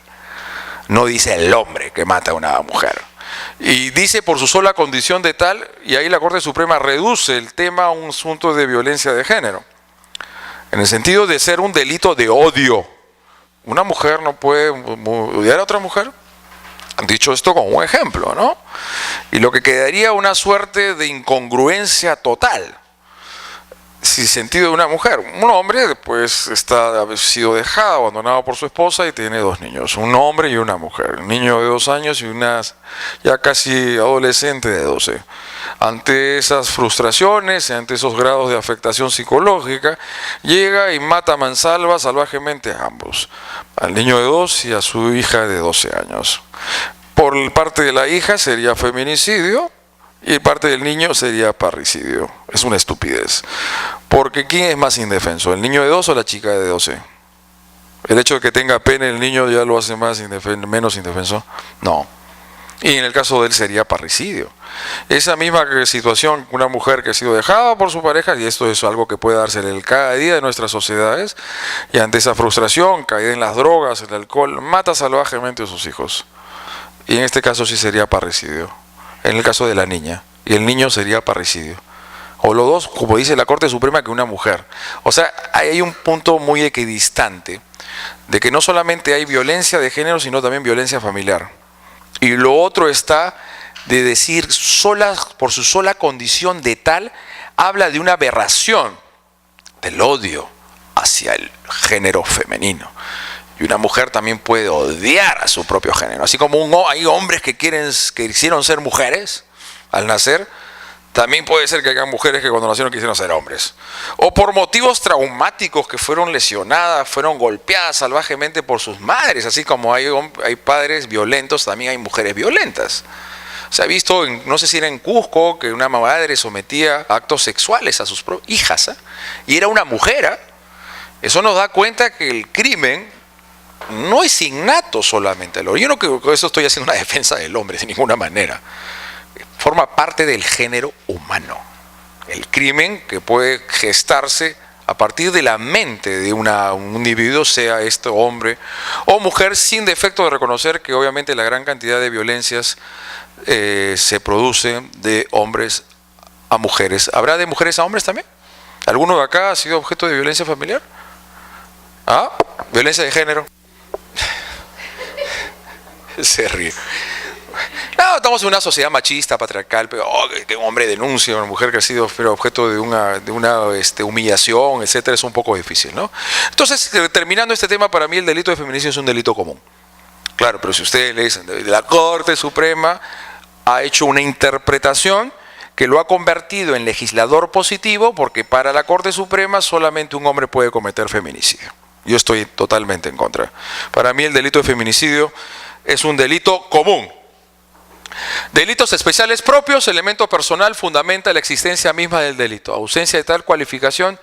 No dice el hombre que mata a una mujer. Y dice por su sola condición de tal, y ahí la Corte Suprema reduce el tema a un asunto de violencia de género. En el sentido de ser un delito de odio. Una mujer no puede odiar a otra mujer. Han dicho esto como un ejemplo, ¿no? Y lo que quedaría una suerte de incongruencia total. Si sentido de una mujer, un hombre pues ha sido dejado, abandonado por su esposa y tiene dos niños, un hombre y una mujer, un niño de 2 años y una ya casi adolescente de 12. Ante esas frustraciones, ante esos grados de afectación psicológica, llega y mata a mansalva salvajemente a ambos, al niño de 2 y a su hija de 12 años. Por parte de la hija sería feminicidio, y parte del niño sería parricidio. Es una estupidez. Porque ¿quién es más indefenso? ¿El niño de 2 o la chica de 12? ¿El hecho de que tenga pene el niño ya lo hace menos indefenso? No. Y en el caso de él sería parricidio. Esa misma situación, una mujer que ha sido dejada por su pareja, y esto es algo que puede darse cada día de nuestras sociedades, y ante esa frustración, caída en las drogas, el alcohol, mata salvajemente a sus hijos. Y en este caso sí sería parricidio. En el caso de la niña. Y el niño sería parricidio. O los dos, como dice la Corte Suprema, que una mujer. O sea, hay un punto muy equidistante de que no solamente hay violencia de género, sino también violencia familiar. Y lo otro está de decir, por su sola condición de tal, habla de una aberración del odio hacia el género femenino. Y una mujer también puede odiar a su propio género. Así como hay hombres que quisieron ser mujeres al nacer, también puede ser que haya mujeres que cuando nacieron quisieron ser hombres. O por motivos traumáticos que fueron lesionadas, fueron golpeadas salvajemente por sus madres. Así como hay padres violentos, también hay mujeres violentas. Se ha visto, no sé si era en Cusco, que una madre sometía a actos sexuales a sus hijas, ¿eh? Y era una mujer, ¿eh? Eso nos da cuenta que el crimen no es innato solamente. Yo no creo que con eso estoy haciendo una defensa del hombre, de ninguna manera. Forma parte del género humano. El crimen que puede gestarse a partir de la mente de un individuo, sea este hombre o mujer, sin defecto de reconocer que obviamente la gran cantidad de violencias se produce de hombres a mujeres. ¿Habrá de mujeres a hombres también? ¿Alguno de acá ha sido objeto de violencia familiar? ¿Ah? ¿Violencia de género? Se ríe. No, estamos en una sociedad machista, patriarcal, pero que un hombre denuncia a una mujer que ha sido objeto de una humillación, etcétera, es un poco difícil, ¿no? Entonces, terminando este tema, para mí el delito de feminicidio es un delito común. Claro, pero si ustedes le dicen, la Corte Suprema ha hecho una interpretación que lo ha convertido en legislador positivo, porque para la Corte Suprema solamente un hombre puede cometer feminicidio. Yo estoy totalmente en contra. Para mí el delito de feminicidio es un delito común. Delitos especiales propios, elemento personal, fundamenta la existencia misma del delito. Ausencia de tal cualificación,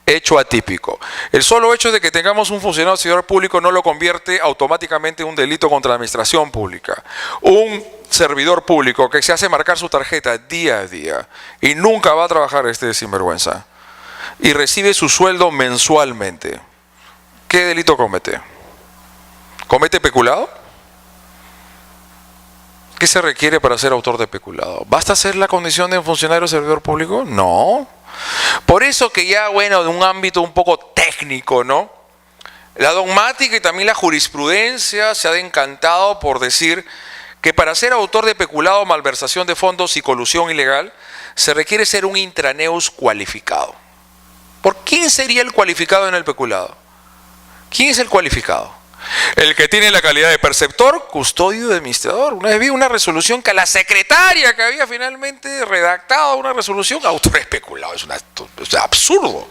hecho atípico. El solo hecho de que tengamos un funcionario servidor público no lo convierte automáticamente en un delito contra la administración pública. Un servidor público que se hace marcar su tarjeta día a día y nunca va a trabajar sinvergüenza y recibe su sueldo mensualmente, ¿qué delito comete? ¿Comete peculado? ¿Qué se requiere para ser autor de peculado? ¿Basta ser la condición de un funcionario servidor público? No. Por eso que ya, bueno, de un ámbito un poco técnico, ¿no? La dogmática y también la jurisprudencia se ha encantado por decir que para ser autor de peculado, malversación de fondos y colusión ilegal, se requiere ser un intraneus cualificado. ¿Por quién sería el cualificado en el peculado? ¿Quién es el cualificado? El que tiene la calidad de perceptor, custodio y administrador. Una vez vi una resolución que la secretaria que había finalmente redactado una resolución, autor especulado. Es absurdo.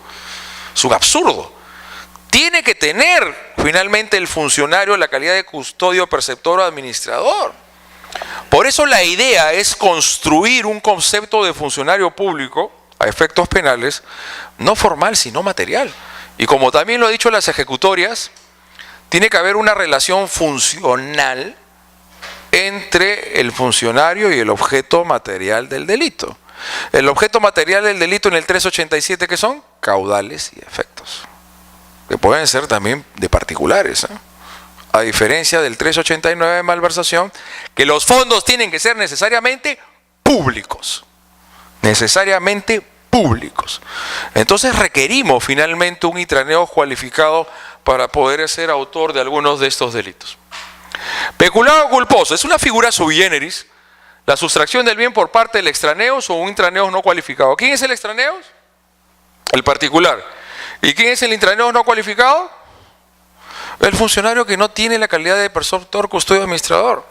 Es un absurdo. Tiene que tener finalmente el funcionario la calidad de custodio, perceptor o administrador. Por eso la idea es construir un concepto de funcionario público a efectos penales, no formal sino material. Y como también lo han dicho las ejecutorias, tiene que haber una relación funcional entre el funcionario y el objeto material del delito. El objeto material del delito en el 387, ¿qué son? Caudales y efectos, que pueden ser también de particulares, ¿eh? A diferencia del 389 de malversación, que los fondos tienen que ser necesariamente públicos. Necesariamente públicos. Entonces requerimos finalmente un intraneo cualificado para poder ser autor de algunos de estos delitos. Peculado culposo es una figura sui generis, la sustracción del bien por parte del extraneos o un intraneos no cualificado. ¿Quién es el extraneos? El particular. ¿Y quién es el intraneos no cualificado? El funcionario que no tiene la calidad de perceptor, custodio, administrador.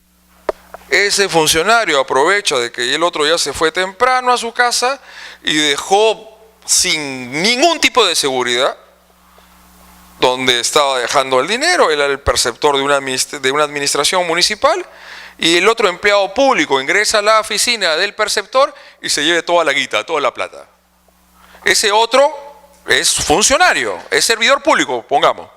Ese funcionario aprovecha de que el otro ya se fue temprano a su casa y dejó sin ningún tipo de seguridad donde estaba dejando el dinero. Él era el perceptor de una administración municipal y el otro empleado público ingresa a la oficina del perceptor y se lleve toda la guita, toda la plata. Ese otro es funcionario, es servidor público, pongamos,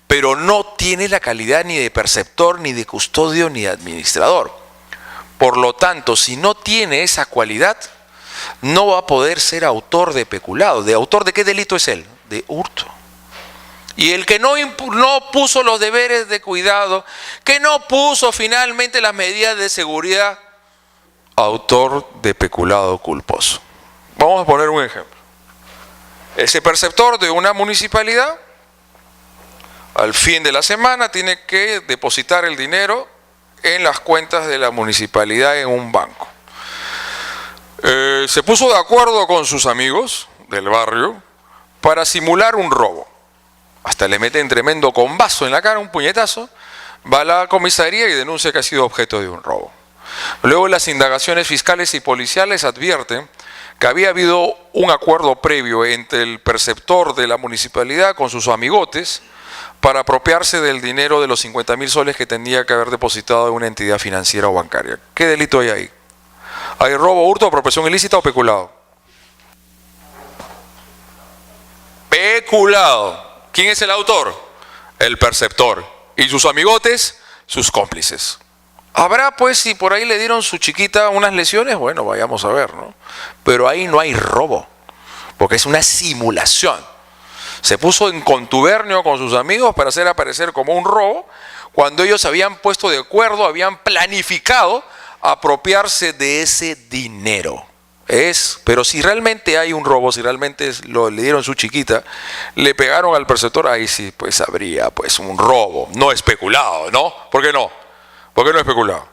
pero no tiene la calidad ni de perceptor, ni de custodio, ni de administrador. tanto, si no tiene esa cualidad, no va a poder ser autor de peculado. ¿De autor de qué delito es él? De hurto. Y el que no puso los deberes de cuidado, que no puso finalmente las medidas de seguridad, autor de peculado culposo. Vamos a poner un ejemplo. Ese perceptor de una municipalidad, al fin de la semana, tiene que depositar el dinero en las cuentas de la municipalidad en un banco. Se puso de acuerdo con sus amigos del barrio para simular un robo. Hasta le meten tremendo combazo en la cara, un puñetazo, va a la comisaría y denuncia que ha sido objeto de un robo. Luego las indagaciones fiscales y policiales advierten que había habido un acuerdo previo entre el perceptor de la municipalidad con sus amigotes para apropiarse del dinero de los 50.000 soles que tenía que haber depositado en una entidad financiera o bancaria. ¿Qué delito hay ahí? ¿Hay robo, hurto, apropiación ilícita o peculado? Peculado. ¿Quién es el autor? El perceptor. ¿Y sus amigotes? Sus cómplices. ¿Habrá pues si por ahí le dieron su chiquita unas lesiones? Bueno, vayamos a ver, ¿no? Pero ahí no hay robo, porque es una simulación. Se puso en contubernio con sus amigos para hacer aparecer como un robo, cuando ellos habían puesto de acuerdo, habían planificado apropiarse de ese dinero. Pero si realmente hay un robo, si realmente le dieron su chiquita, le pegaron al perceptor, ahí sí, pues habría pues un robo, no especulado, ¿no? ¿Por qué no? ¿Por qué no especulado?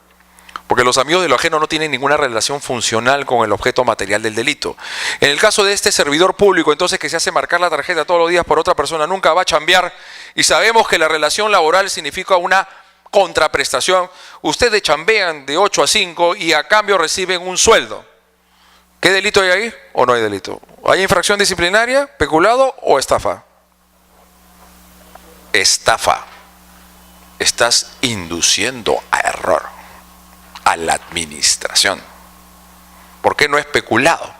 Porque los amigos de lo ajeno no tienen ninguna relación funcional con el objeto material del delito. En el caso de este servidor público, entonces, que se hace marcar la tarjeta todos los días por otra persona, nunca va a chambear, y sabemos que la relación laboral significa una contraprestación. Ustedes chambean de 8 a 5 y a cambio reciben un sueldo. ¿Qué delito hay ahí o no hay delito? ¿Hay infracción disciplinaria, peculado o estafa? Estafa. Estás induciendo a error a la administración. ¿Por qué no es peculado?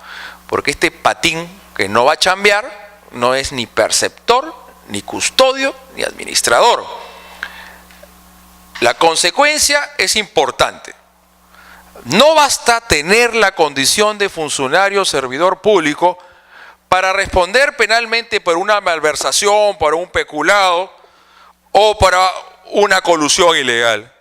Porque este patín que no va a chambear no es ni perceptor, ni custodio, ni administrador. La consecuencia es importante. No basta tener la condición de funcionario servidor público para responder penalmente por una malversación, por un peculado o para una colusión ilegal.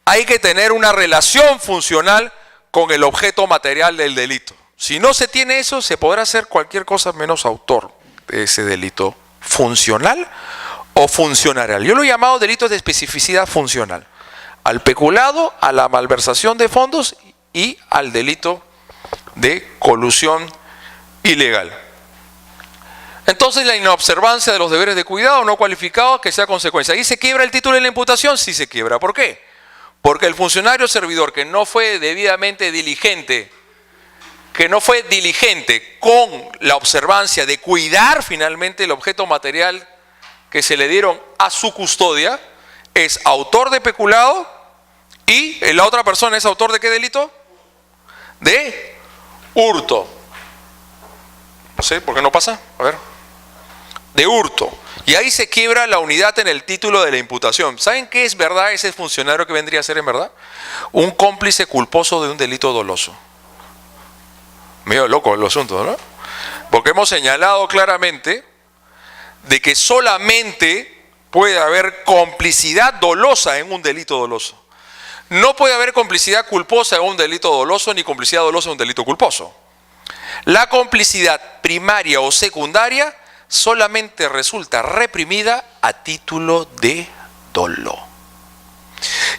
Hay que tener una relación funcional con el objeto material del delito. Si no se tiene eso, se podrá hacer cualquier cosa menos autor de ese delito funcional o funcionarial. Yo lo he llamado delitos de especificidad funcional. Al peculado, a la malversación de fondos y al delito de colusión ilegal. Entonces, la inobservancia de los deberes de cuidado no cualificados que sea consecuencia. ¿Ahí se quiebra el título de la imputación? Sí se quiebra. ¿Por qué? Porque el funcionario servidor que no fue debidamente diligente, con la observancia de cuidar finalmente el objeto material que se le dieron a su custodia, es autor de peculado. ¿Y la otra persona es autor de qué delito? De hurto. No sé, ¿por qué no pasa? A ver. De hurto. Y ahí se quiebra la unidad en el título de la imputación. ¿Saben qué es verdad ese funcionario que vendría a ser en verdad? Un cómplice culposo de un delito doloso. Medio loco el asunto, ¿no? Porque hemos señalado claramente de que solamente puede haber complicidad dolosa en un delito doloso. No puede haber complicidad culposa en un delito doloso, ni complicidad dolosa en un delito culposo. La complicidad primaria o secundaria solamente resulta reprimida a título de dolo.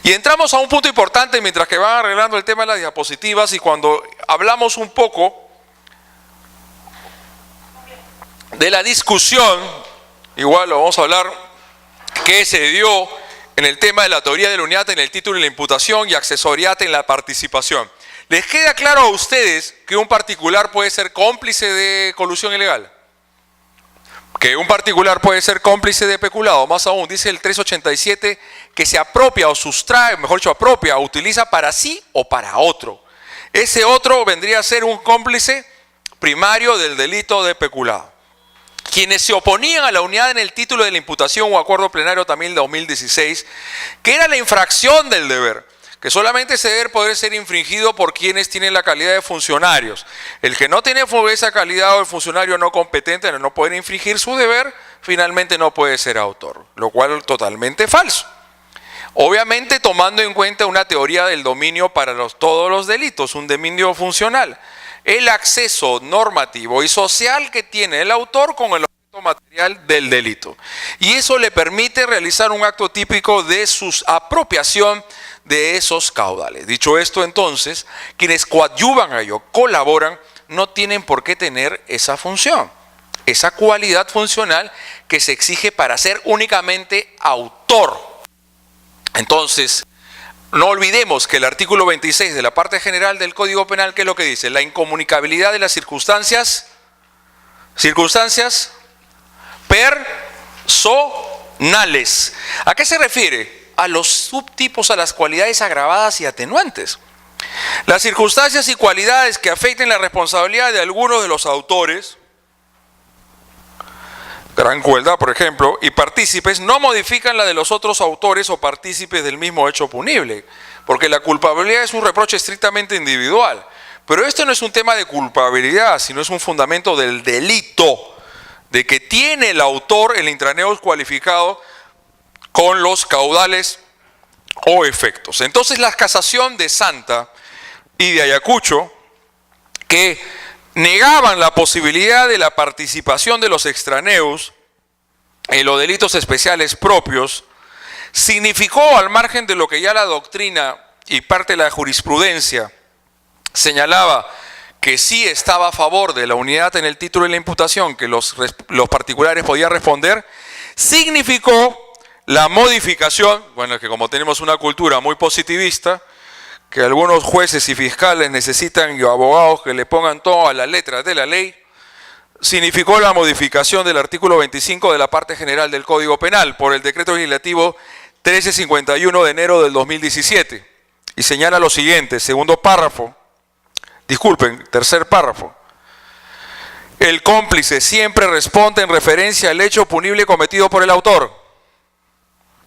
Y entramos a un punto importante mientras que van arreglando el tema de las diapositivas, y cuando hablamos un poco de la discusión, igual lo vamos a hablar, que se dio en el tema de la teoría de la unidad en el título de la imputación y accesoriat en la participación. ¿Les queda claro a ustedes que un particular puede ser cómplice de colusión ilegal? Que un particular puede ser cómplice de peculado. Más aún, dice el 387 que se apropia o sustrae, mejor dicho, apropia o utiliza para sí o para otro. Ese otro vendría a ser un cómplice primario del delito de peculado. Quienes se oponían a la unidad en el título de la imputación o acuerdo plenario también del 2016, que era la infracción del deber, que solamente ese deber puede ser infringido por quienes tienen la calidad de funcionarios. El que no tiene esa calidad o el funcionario no competente no puede infringir su deber, finalmente no puede ser autor, lo cual es totalmente falso. Obviamente tomando en cuenta una teoría del dominio para todos los delitos, un dominio funcional. El acceso normativo y social que tiene el autor con el objeto material del delito. Y eso le permite realizar un acto típico de su apropiación de esos caudales. Dicho esto, entonces, quienes coadyuvan a ello, colaboran, no tienen por qué tener esa función, esa cualidad funcional que se exige para ser únicamente autor. Entonces, no olvidemos que el artículo 26 de la parte general del Código Penal, ¿qué es lo que dice? La incomunicabilidad de las circunstancias personales. ¿A qué se refiere? A los subtipos, a las cualidades agravadas y atenuantes. Las circunstancias y cualidades que afecten la responsabilidad de algunos de los autores, gran crueldad, por ejemplo, y partícipes, no modifican la de los otros autores o partícipes del mismo hecho punible, porque la culpabilidad es un reproche estrictamente individual. Pero esto no es un tema de culpabilidad, sino es un fundamento del delito, de que tiene el autor el intraneus cualificado con los caudales o efectos. Entonces la casación de Santa y de Ayacucho, que negaban la posibilidad de la participación de los extraneus en los delitos especiales propios, significó, al margen de lo que ya la doctrina y parte de la jurisprudencia señalaba, que sí estaba a favor de la unidad en el título de la imputación, que los particulares podían responder, significó la modificación, bueno, que como tenemos una cultura muy positivista, que algunos jueces y fiscales necesitan y abogados que le pongan todo a la letra de la ley, significó la modificación del artículo 25 de la parte general del Código Penal por el decreto legislativo 1351 de enero del 2017 y señala lo siguiente, tercer párrafo. El cómplice siempre responde en referencia al hecho punible cometido por el autor.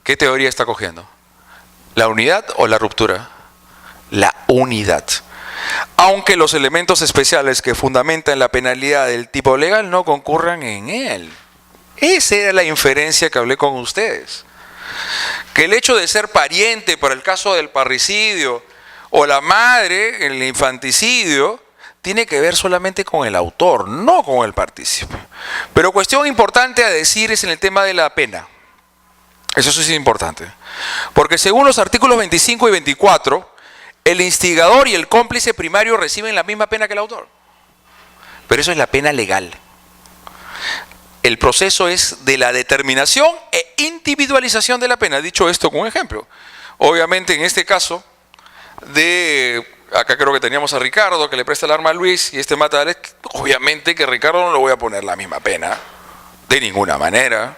¿Qué teoría está cogiendo? ¿La unidad o la ruptura? La unidad. Aunque los elementos especiales que fundamentan la penalidad del tipo legal no concurran en él. Esa era la inferencia que hablé con ustedes. Que el hecho de ser pariente para el caso del parricidio o la madre en el infanticidio tiene que ver solamente con el autor, no con el partícipe. Pero cuestión importante a decir es en el tema de la pena. Eso sí es importante. Porque según los artículos 25 y 24, el instigador y el cómplice primario reciben la misma pena que el autor. Pero eso es la pena legal. El proceso es de la determinación e individualización de la pena. Dicho esto con un ejemplo. Obviamente en este caso, acá creo que teníamos a Ricardo que le presta el arma a Luis y este mata a Alex. Obviamente que a Ricardo no le voy a poner la misma pena. De ninguna manera.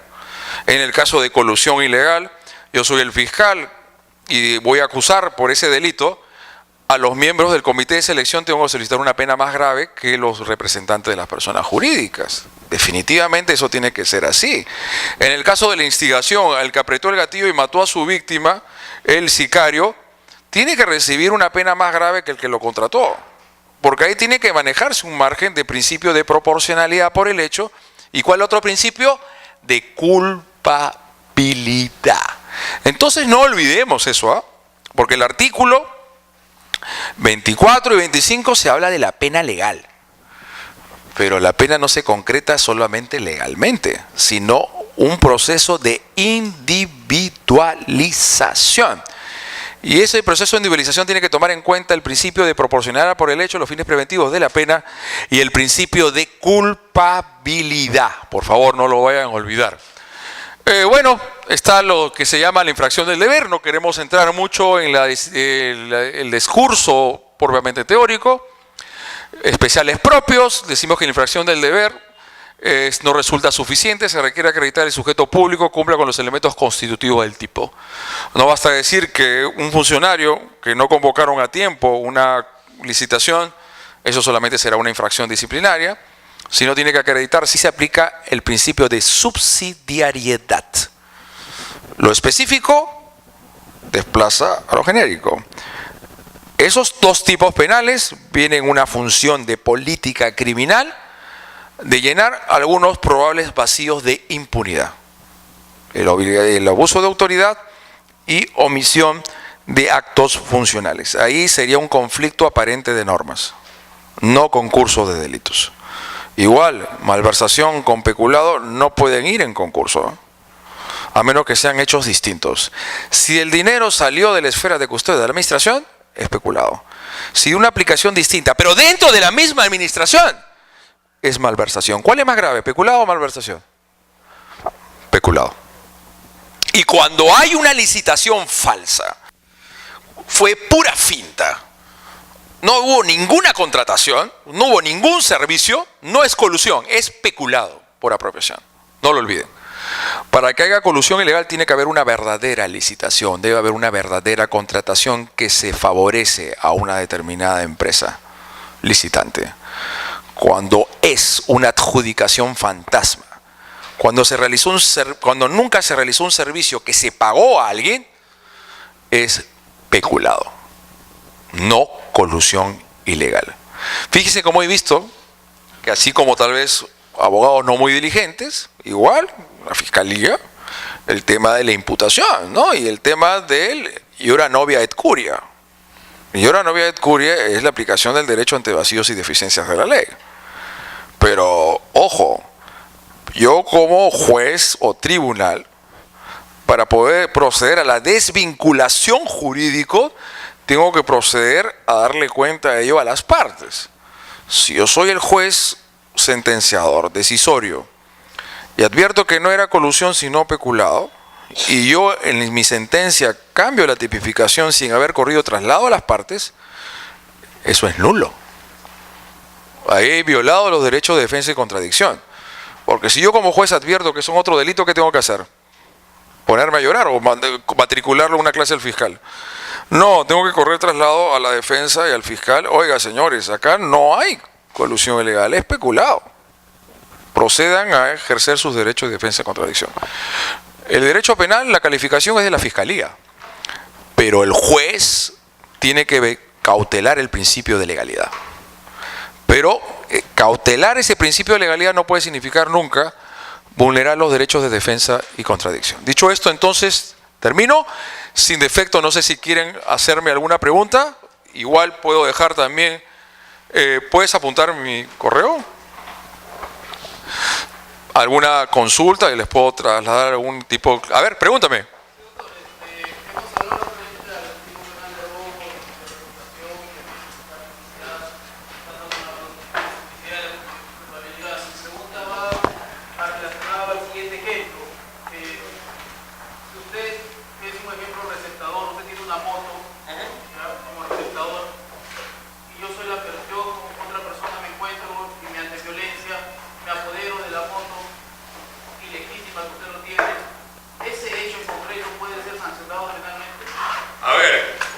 En el caso de colusión ilegal, yo soy el fiscal y voy a acusar por ese delito a los miembros del comité de selección. Tengo que solicitar una pena más grave que los representantes de las personas jurídicas. Definitivamente eso tiene que ser así. En el caso de la instigación, el que apretó el gatillo y mató a su víctima, el sicario, tiene que recibir una pena más grave que el que lo contrató. Porque ahí tiene que manejarse un margen de principio de proporcionalidad por el hecho. ¿Y cuál otro principio? De culpabilidad. Entonces no olvidemos eso, porque el artículo 24 y 25 se habla de la pena legal, pero la pena no se concreta solamente legalmente, sino un proceso de individualización. Y ese proceso de individualización tiene que tomar en cuenta el principio de proporcionalidad por el hecho, los fines preventivos de la pena y el principio de culpabilidad. Por favor, no lo vayan a olvidar. Bueno, está lo que se llama la infracción del deber. No queremos entrar mucho en el discurso propiamente teórico. Especiales propios, decimos que la infracción del deber no resulta suficiente, se requiere acreditar el sujeto público cumpla con los elementos constitutivos del tipo. No basta decir que un funcionario que no convocaron a tiempo una licitación, eso solamente será una infracción disciplinaria, sino tiene que acreditar si se aplica el principio de subsidiariedad. Lo específico desplaza a lo genérico. Esos dos tipos penales vienen una función de política criminal de llenar algunos probables vacíos de impunidad. El abuso de autoridad y omisión de actos funcionales. Ahí sería un conflicto aparente de normas, no concurso de delitos. Igual, malversación con peculado no pueden ir en concurso, a menos que sean hechos distintos. Si el dinero salió de la esfera de custodia de la administración, es peculado. Si una aplicación distinta, pero dentro de la misma administración, es malversación. ¿Cuál es más grave, peculado o malversación? Peculado. Y cuando hay una licitación falsa, fue pura finta, no hubo ninguna contratación, no hubo ningún servicio, no es colusión, es peculado por apropiación. No lo olviden. Para que haya colusión ilegal tiene que haber una verdadera licitación, debe haber una verdadera contratación que se favorece a una determinada empresa licitante. Cuando es una adjudicación fantasma, cuando nunca se realizó un servicio que se pagó a alguien, es peculado, no colusión ilegal. Fíjese cómo he visto que así como tal vez abogados no muy diligentes, igual la fiscalía, el tema de la imputación, ¿no? Y el tema del iura novia et curia. Iura novia et curia es la aplicación del derecho ante vacíos y deficiencias de la ley. Pero, ojo, yo como juez o tribunal, para poder proceder a la desvinculación jurídica, tengo que proceder a darle cuenta de ello a las partes. Si yo soy el juez sentenciador, decisorio, y advierto que no era colusión sino peculado, y yo en mi sentencia cambio la tipificación sin haber corrido traslado a las partes, eso es nulo. Ahí he violado los derechos de defensa y contradicción. Porque si yo como juez advierto que son otro delito, ¿qué tengo que hacer? ¿Ponerme a llorar o matricularlo a una clase al fiscal? No, tengo que correr traslado a la defensa y al fiscal. Oiga, señores, acá no hay colusión ilegal, es peculado. Procedan a ejercer sus derechos de defensa y contradicción. El derecho penal, la calificación es de la fiscalía, pero el juez tiene que cautelar el principio de legalidad. Pero cautelar ese principio de legalidad no puede significar nunca vulnerar los derechos de defensa y contradicción. Dicho esto, entonces, termino. Sin defecto, no sé si quieren hacerme alguna pregunta. Igual puedo dejar también, ¿puedes apuntar mi correo? ¿Alguna consulta y les puedo trasladar algún tipo? A ver, pregúntame.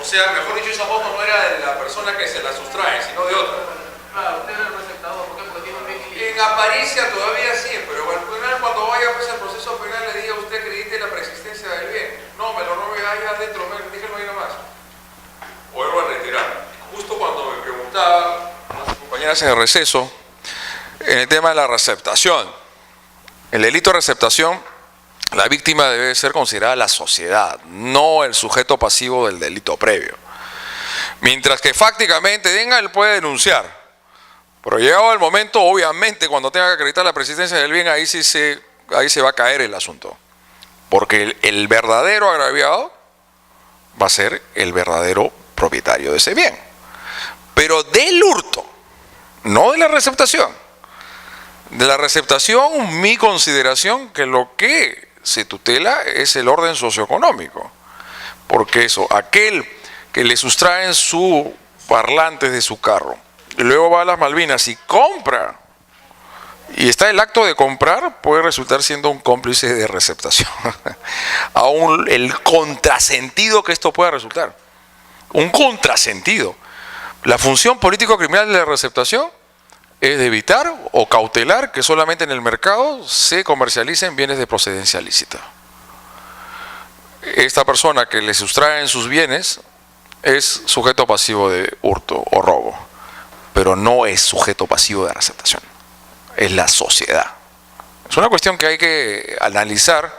O sea, mejor dicho, esa moto no era de la persona que se la sustrae, sino de otra. Claro, usted era el receptador, ¿por qué? Porque tiene un bien cliente. En apariencia todavía sí, pero al final cuando vaya pues, al proceso penal le diga a usted acredite la preexistencia del bien. No, me lo robe allá adentro, déjenlo ahí nomás. O lo voy a retirar. Justo cuando me preguntaba las compañeras en el receso, en el tema de la receptación. El delito de receptación, la víctima debe ser considerada la sociedad, no el sujeto pasivo del delito previo. Mientras que fácticamente venga, él puede denunciar. Pero llegado el momento, obviamente, cuando tenga que acreditar la preexistencia del bien, ahí se va a caer el asunto. Porque el verdadero agraviado va a ser el verdadero propietario de ese bien. Pero del hurto, no de la receptación. De la receptación, mi consideración que lo que se tutela es el orden socioeconómico. Porque eso, aquel que le sustraen su parlante de su carro, y luego va a las Malvinas y compra, y está el acto de comprar, puede resultar siendo un cómplice de receptación. Aún el contrasentido que esto pueda resultar. Un contrasentido. La función político-criminal de la receptación es de evitar o cautelar que solamente en el mercado se comercialicen bienes de procedencia lícita. esta persona que le sustraen sus bienes es sujeto pasivo de hurto o robo, pero no es sujeto pasivo de receptación, es la sociedad. Es una cuestión que hay que analizar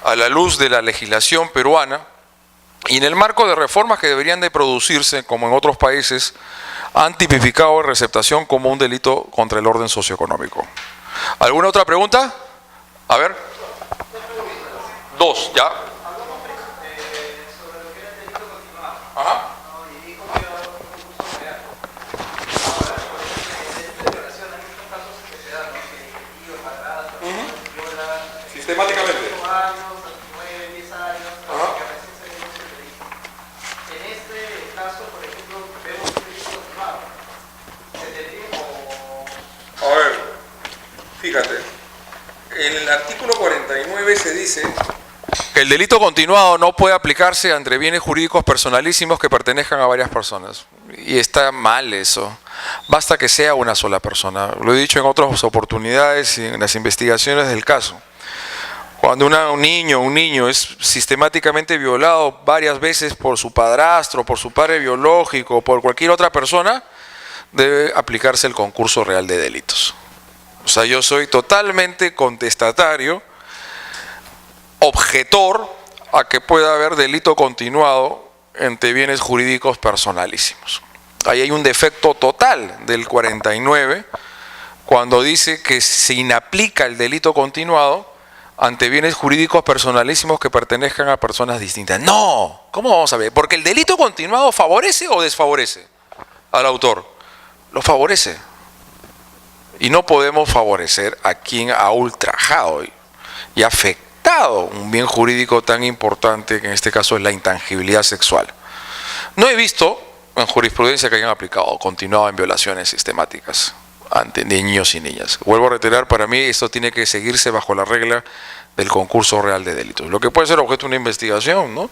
a la luz de la legislación peruana y en el marco de reformas que deberían de producirse, como en otros países, han tipificado la receptación como un delito contra el orden socioeconómico. ¿Alguna otra pregunta? A ver. Dos, ¿ya? Ajá. Sistemáticamente. A ver, fíjate, en el artículo 49 se dice que el delito continuado no puede aplicarse entre bienes jurídicos personalísimos que pertenezcan a varias personas. Y está mal eso. Basta que sea una sola persona. Lo he dicho en otras oportunidades y en las investigaciones del caso. Cuando un niño es sistemáticamente violado varias veces por su padrastro, por su padre biológico, por cualquier otra persona, debe aplicarse el concurso real de delitos. O sea, yo soy totalmente contestatario, objetor a que pueda haber delito continuado entre bienes jurídicos personalísimos. Ahí hay un defecto total del 49 cuando dice que se inaplica el delito continuado ante bienes jurídicos personalísimos que pertenezcan a personas distintas. No, ¿cómo vamos a ver? Porque el delito continuado favorece o desfavorece al autor. Lo favorece. Y no podemos favorecer a quien ha ultrajado y afectado un bien jurídico tan importante que en este caso es la intangibilidad sexual. No he visto en jurisprudencia que hayan aplicado continuado en violaciones sistemáticas ante niños y niñas. Vuelvo a reiterar, para mí esto tiene que seguirse bajo la regla del concurso real de delitos. Lo que puede ser objeto de una investigación, ¿no?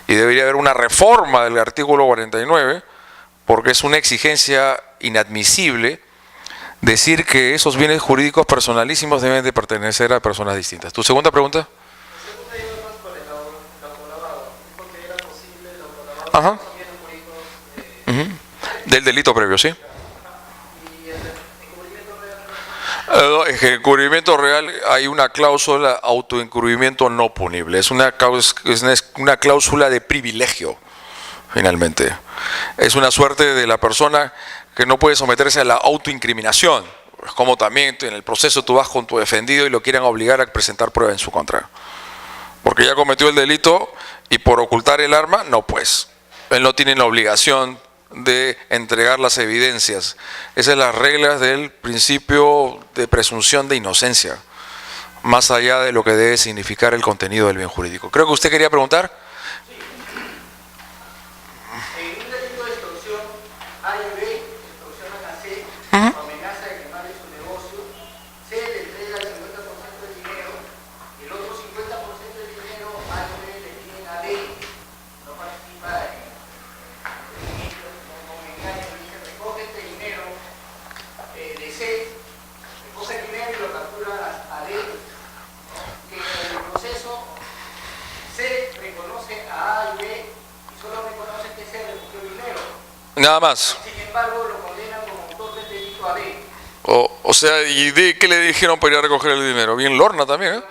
Y debería haber una reforma del artículo 49, porque es una exigencia inadmisible decir que esos bienes jurídicos personalísimos deben de pertenecer a personas distintas. ¿Tu segunda pregunta? Ajá. Del delito previo, ¿sí? En el encubrimiento real hay una cláusula autoencubrimiento no punible. Es una cláusula de privilegio, finalmente. Es una suerte de la persona que no puede someterse a la autoincriminación. Es como también en el proceso tú vas con tu defendido y lo quieren obligar a presentar prueba en su contra. Porque ya cometió el delito y por ocultar el arma, no pues. Él no tiene la obligación de entregar las evidencias. Esas son las reglas del principio de presunción de inocencia, más allá de lo que debe significar el contenido del bien jurídico. Creo que usted quería preguntar. En un delito de extorsión, A y B, extorsionan a C, amenaza de quemarle su negocio, C le entrega el 50% del dinero, el otro 50% del dinero A y B le piden a D, no participa en recoge este dinero de C, recoge el dinero y lo captura a D, que en el proceso C reconoce a A y B y solo reconoce que C recogió el dinero. Nada más. Sin embargo, lo condenan como autor del delito a D. O sea, ¿y de qué le dijeron para ir a recoger el dinero? Bien Lorna también, ¿eh?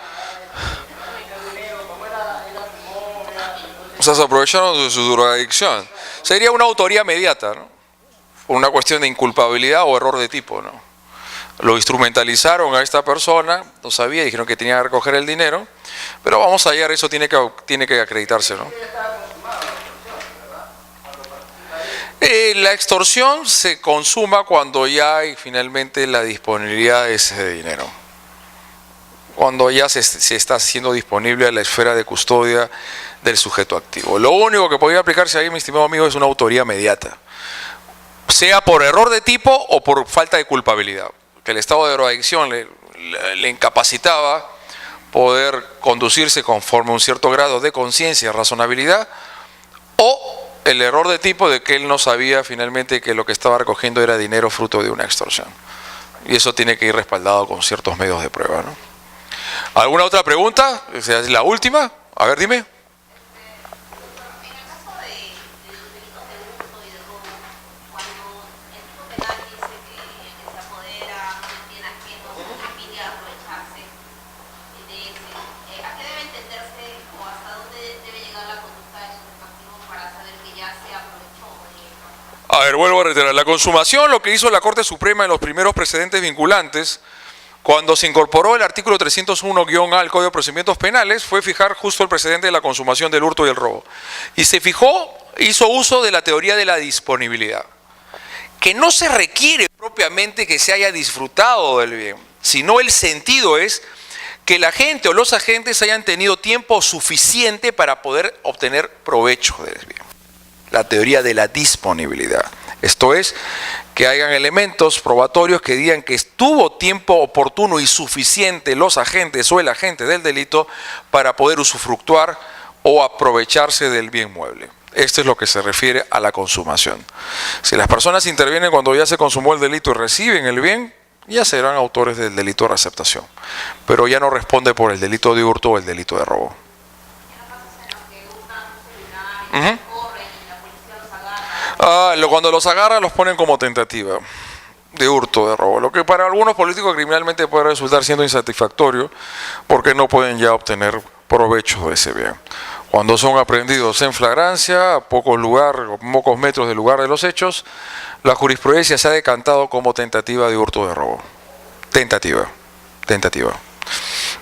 O sea, se aprovecharon de su drogadicción. Sería una autoría mediata, ¿no? Por una cuestión de inculpabilidad o error de tipo, ¿no? Lo instrumentalizaron a esta persona, no sabía, dijeron que tenía que recoger el dinero, pero vamos a hallar, eso tiene que acreditarse, ¿no? La extorsión se consuma cuando ya hay finalmente la disponibilidad de ese dinero. Cuando ya se está haciendo disponible a la esfera de custodia del sujeto activo. Lo único que podría aplicarse ahí, mi estimado amigo, es una autoría mediata. Sea por error de tipo o por falta de culpabilidad. Que el estado de drogadicción le incapacitaba poder conducirse conforme a un cierto grado de conciencia y razonabilidad, o el error de tipo de que él no sabía finalmente que lo que estaba recogiendo era dinero fruto de una extorsión. Y eso tiene que ir respaldado con ciertos medios de prueba, ¿no? ¿Alguna otra pregunta? ¿Es la última? A ver, dime. vuelvo a reiterar, la consumación, lo que hizo la Corte Suprema en los primeros precedentes vinculantes, cuando se incorporó el artículo 301-A al Código de Procedimientos Penales, fue fijar justo el precedente de la consumación del hurto y el robo. Y se fijó, hizo uso de la teoría de la disponibilidad, que no se requiere propiamente que se haya disfrutado del bien, sino el sentido es que la gente o los agentes hayan tenido tiempo suficiente para poder obtener provecho del bien. La teoría de la disponibilidad. Esto es, que hayan elementos probatorios que digan que estuvo tiempo oportuno y suficiente los agentes o el agente del delito para poder usufructuar o aprovecharse del bien mueble. Esto es lo que se refiere a la consumación. Si las personas intervienen cuando ya se consumó el delito y reciben el bien, ya serán autores del delito de receptación. Pero ya no responde por el delito de hurto o el delito de robo. Cuando los agarra los ponen como tentativa de hurto, de robo, lo que para algunos políticos criminalmente puede resultar siendo insatisfactorio porque no pueden ya obtener provecho de ese bien. Cuando son aprehendidos en flagrancia, a pocos metros del lugar de los hechos, la jurisprudencia se ha decantado como tentativa de hurto de robo. Tentativa.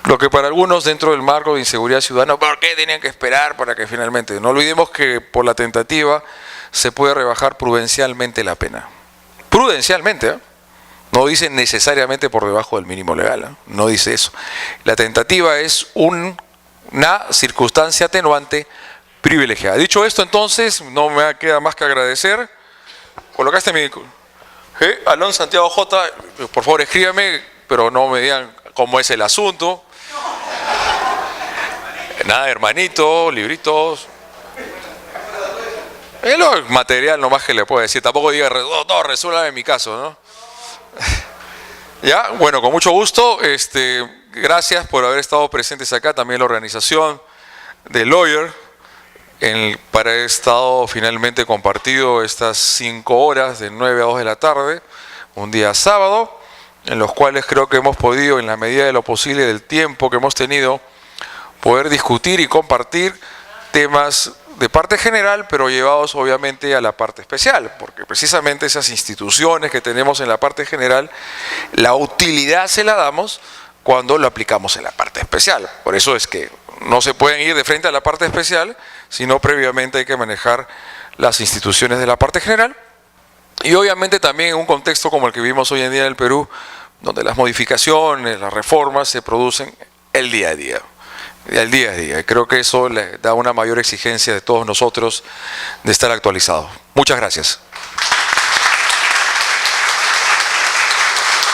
Lo que para algunos dentro del marco de inseguridad ciudadana, ¿por qué tenían que esperar para que finalmente? No olvidemos que por la tentativa se puede rebajar prudencialmente la pena. Prudencialmente, ¿eh? No dice necesariamente por debajo del mínimo legal, ¿eh? No dice eso. La tentativa es una circunstancia atenuante privilegiada. Dicho esto, entonces, no me queda más que agradecer. Colocaste mi... Alonso Santiago J, por favor escríbame, pero no me digan cómo es el asunto. Nada, hermanito, libritos. Es lo material nomás que le puedo decir. Tampoco diga, no, resuélvame mi caso, ¿no? Ya, bueno, con mucho gusto. Gracias por haber estado presentes acá. También la organización de Lawyer para haber estado finalmente compartido estas 5 horas de 9 a 2 de la tarde, un día sábado, en los cuales creo que hemos podido, en la medida de lo posible del tiempo que hemos tenido, poder discutir y compartir temas de parte general, pero llevados obviamente a la parte especial, porque precisamente esas instituciones que tenemos en la parte general, la utilidad se la damos cuando lo aplicamos en la parte especial. Por eso es que no se pueden ir de frente a la parte especial, sino previamente hay que manejar las instituciones de la parte general. Y obviamente también en un contexto como el que vivimos hoy en día en el Perú, donde las modificaciones, las reformas se producen el día a día. Al día a día. Creo que eso le da una mayor exigencia de todos nosotros de estar actualizados. Muchas gracias.